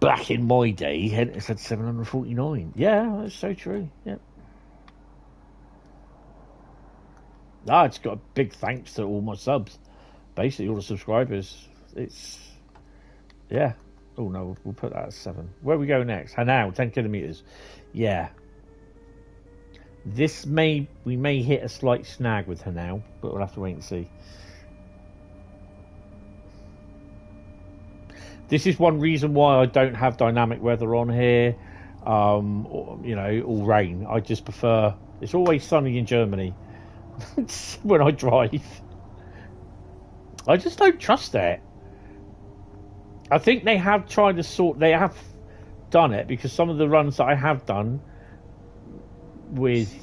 Speaker 1: Back in my day, Hentis had 749. Yeah, that's so true. Yeah. Ah, it's got a big thanks to all my subs, basically all the subscribers. It's yeah. Oh no, we'll put that at 7. Where we go next? Hanau, 10 kilometers. Yeah. We may hit a slight snag with Hanau, but we'll have to wait and see. This is one reason why I don't have dynamic weather on here, or, you know, or rain. I just prefer. It's always sunny in Germany when I drive. I just don't trust it. I think they have tried to sort. They have done it because some of the runs that I have done with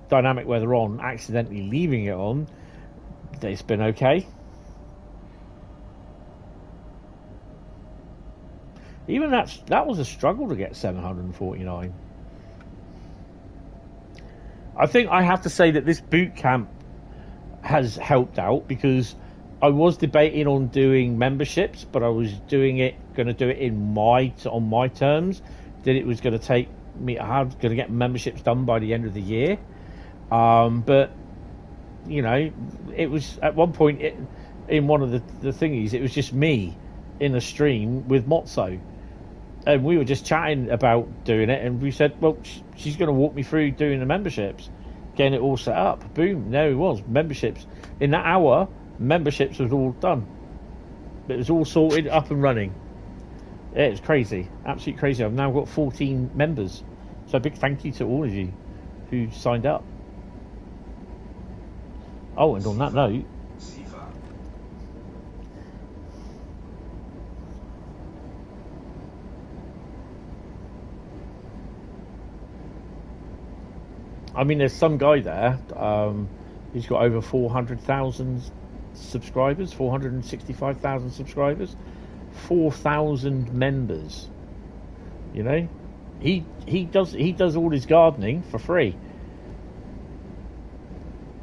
Speaker 1: dynamic weather on, accidentally leaving it on, it's been okay. Even that was a struggle to get 749. I think I have to say that this boot camp has helped out because I was debating on doing memberships, but I was going to do it on my terms. That it was going to take me. I was going to get memberships done by the end of the year, but you know, it was at one point in one of the thingies. It was just me in a stream with Mozzo, and we were just chatting about doing it, and we said, well, she's going to walk me through doing the memberships, getting it all set up. Boom, there it was, memberships. In that hour, memberships was all done. It was all sorted, up and running. Yeah, it's crazy, absolutely crazy. I've now got 14 members, so a big thank you to all of you who signed up. Oh, and on that note, I mean, there's some guy there. He's got over 400,000 subscribers, 465,000 subscribers, 4,000 members. You know, he does all his gardening for free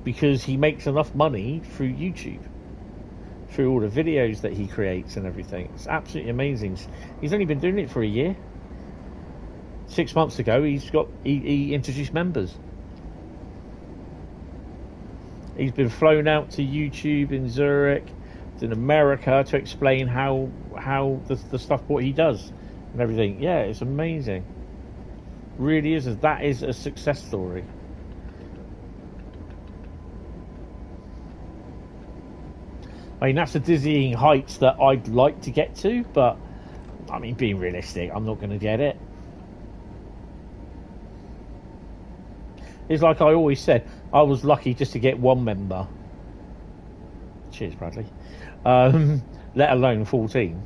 Speaker 1: because he makes enough money through YouTube, through all the videos that he creates and everything. It's absolutely amazing. He's only been doing it for a year. 6 months ago, he introduced members. He's been flown out to YouTube in Zurich, in America, to explain how the stuff, what he does and everything. Yeah, it's amazing. Really is. That is a success story. I mean, that's the dizzying heights that I'd like to get to, but I mean, being realistic, I'm not going to get it. It's like I always said, I was lucky just to get one member. Cheers, Bradley. Let alone 14.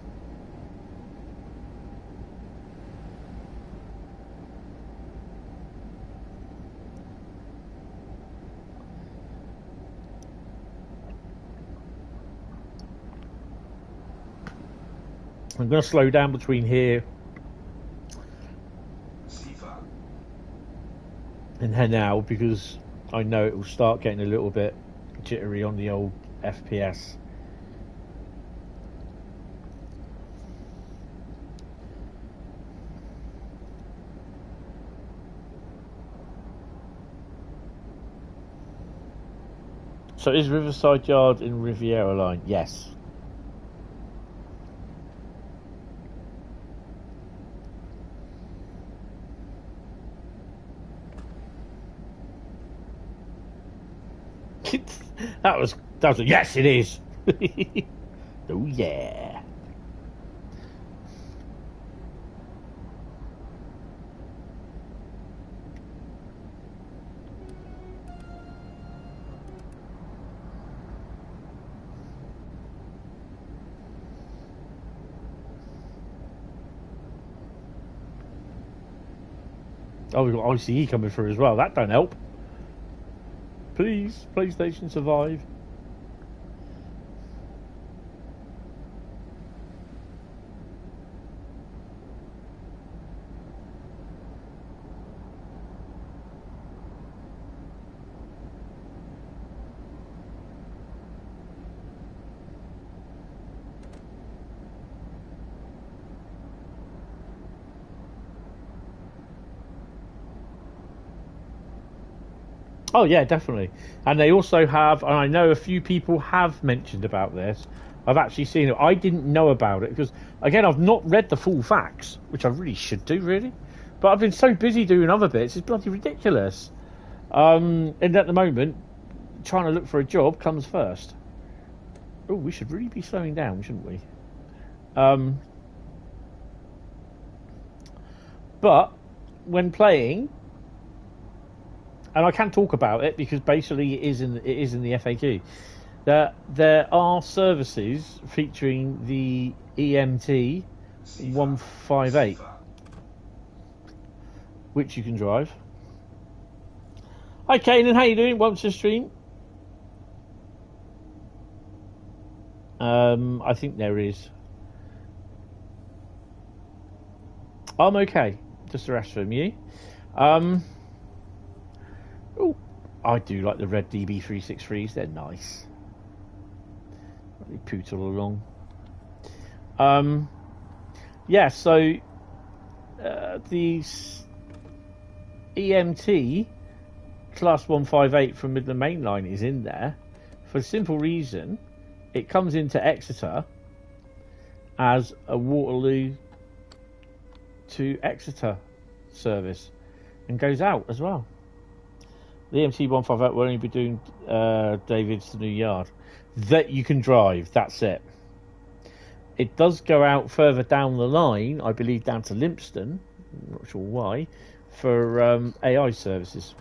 Speaker 1: I'm going to slow down between here and here now because I know it will start getting a little bit jittery on the old FPS. So is Riverside Yard in Riviera Line? Yes. That was a, yes, it is. Oh yeah. Oh, we've got ICE coming through as well. That don't help. Please, PlayStation survive. Oh yeah, definitely. And they also have, and I know a few people have mentioned about this. I've actually seen it. I didn't know about it because, again, I've not read the full facts, which I really should do, really. But I've been so busy doing other bits, it's bloody ridiculous. And at the moment, trying to look for a job comes first. Oh, we should really be slowing down, shouldn't we? But when playing, and I can't talk about it because basically it is in the FAQ. There are services featuring the EMT 158, which you can drive. Hi, Kanan, how you doing? Welcome to the stream. I think there is. I'm okay. Just the rest from you. Oh, I do like the red DB363s. They're nice. They pootle along. Yeah, so the EMT Class 158 from Midland Main Line is in there for the simple reason it comes into Exeter as a Waterloo to Exeter service and goes out as well. The EMT 158 will only be doing David's New Yard that you can drive. That's it. It does go out further down the line, I believe, down to Limpston. I'm not sure why, for AI services.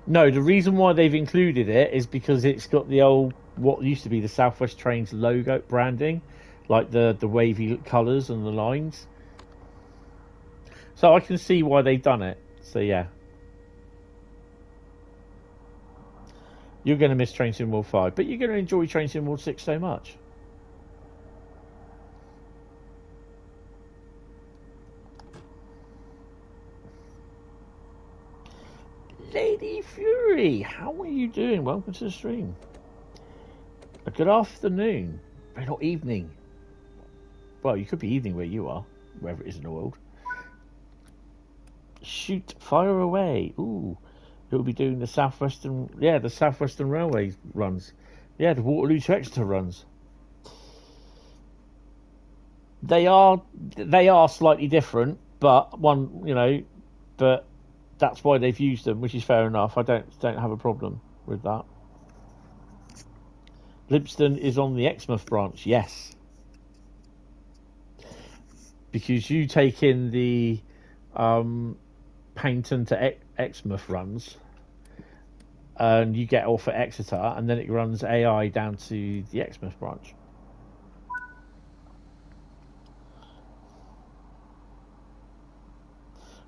Speaker 1: No, the reason why they've included it is because it's got the old, what used to be the Southwest Trains logo branding, like the wavy colours and the lines. So I can see why they've done it. So yeah. You're going to miss Train Sim World 5, but you're going to enjoy Train Sim World 6 so much. Lady Fury, how are you doing? Welcome to the stream. A good afternoon. But not evening. Well, you could be evening where you are, wherever it is in the world. Shoot, fire away. Ooh. It'll be doing the Southwestern, the Southwestern Railway runs. Yeah, the Waterloo to Exeter runs. They are slightly different, but but that's why they've used them, which is fair enough. I don't have a problem with that. Limpston is on the Exmouth branch, yes. Because you take in the Paynton to Exmouth runs, and you get off at Exeter, and then it runs AI down to the Exmouth branch.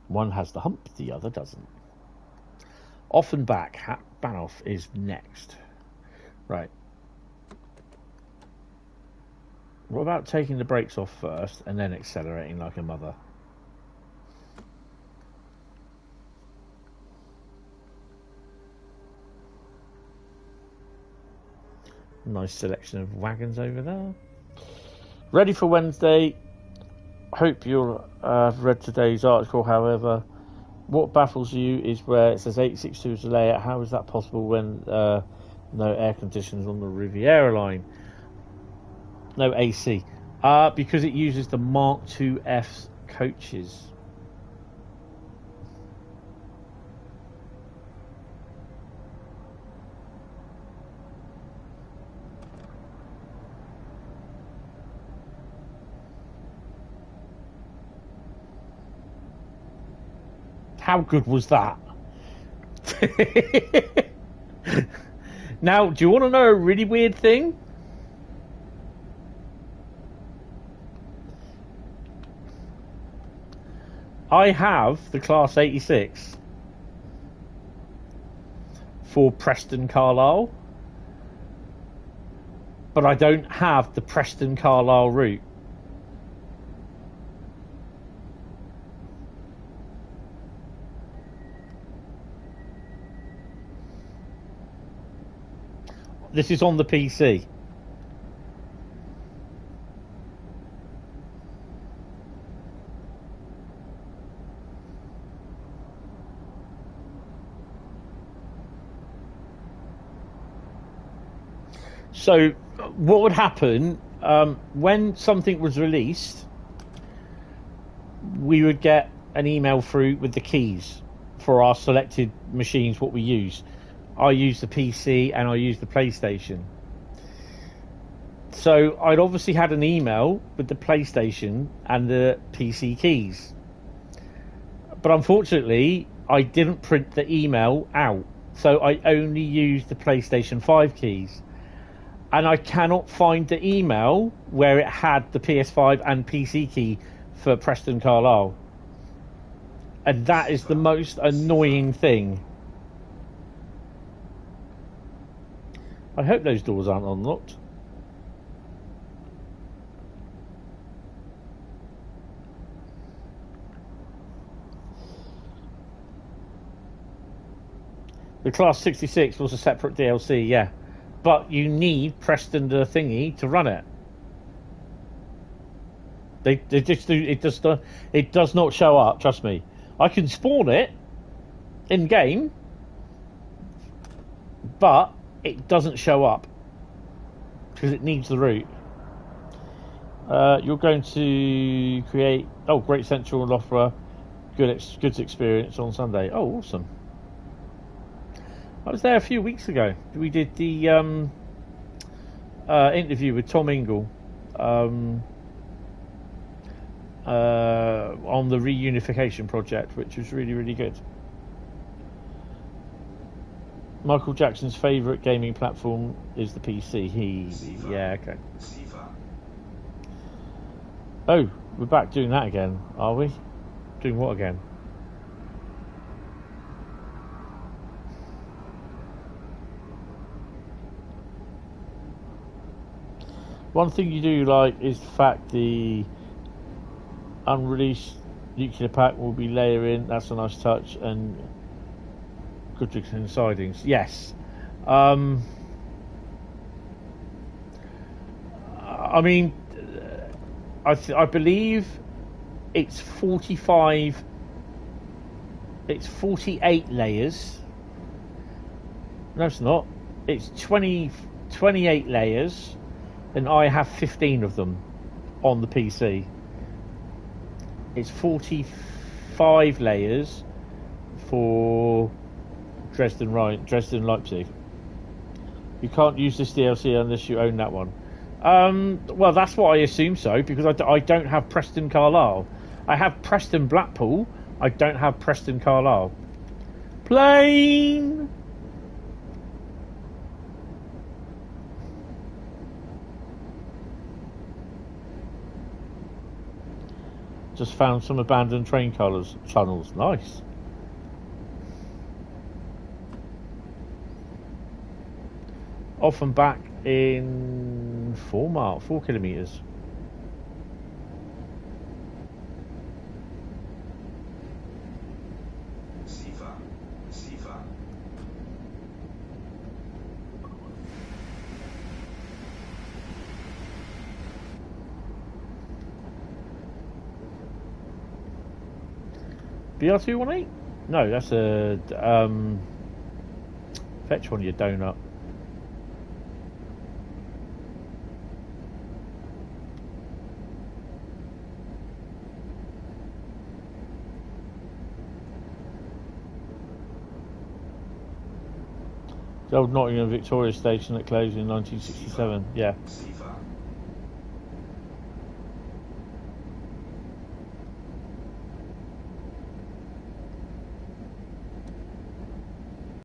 Speaker 1: One has the hump, the other doesn't. Offenbach, Banoff is next. Right. What about taking the brakes off first and then accelerating like a mother? Nice selection of wagons over there. Ready for Wednesday. Hope you'll have read today's article. However, what baffles you is where it says 862 is the layout. How is that possible when no air conditioners on the Riviera line? No AC. Because it uses the Mark II F coaches. How good was that? Now, do you want to know a really weird thing? I have the Class 86 for Preston Carlisle, but I don't have the Preston Carlisle route. This is on the PC. So, what would happen when something was released? We would get an email through with the keys for our selected machines. What we use, I use the PC and I use the PlayStation. So I'd obviously had an email with the PlayStation and the PC keys, but unfortunately I didn't print the email out, so I only used the PlayStation 5 keys. And I cannot find the email where it had the PS5 and PC key for Preston Carlisle. And that is the most annoying thing. I hope those doors aren't unlocked. The Class 66 was a separate DLC, yeah. But you need Preston the thingy to run it. They just do it does not show up, trust me. I can spawn it in game, but it doesn't show up because it needs the route. You're going to create Great Central Loughborough goods experience on Sunday. Oh, awesome. I was there a few weeks ago. We did the interview with Tom Ingle on the reunification project, which was really, really good. Michael Jackson's favourite gaming platform is the PC. Yeah, okay. Oh, we're back doing that again, are we? Doing what again? One thing you do like is the fact the unreleased nuclear pack will be layering. That's a nice touch. And good sidings. Yes. I mean, I believe it's 45. It's 48 layers. No, it's not. It's 28 layers. And I have 15 of them on the PC. It's 45 layers for Dresden, Rhein, Dresden, Leipzig. You can't use this DLC unless you own that one. Well, that's what I assume so, because I don't have Preston Carlisle. I have Preston Blackpool. I don't have Preston Carlisle. Plane! Just found some abandoned train tunnels. Nice. Off and back in 4 kilometres. BR218? No, that's a fetch one, you donut. The old Nottingham Victoria station that closed in 1967. Yeah.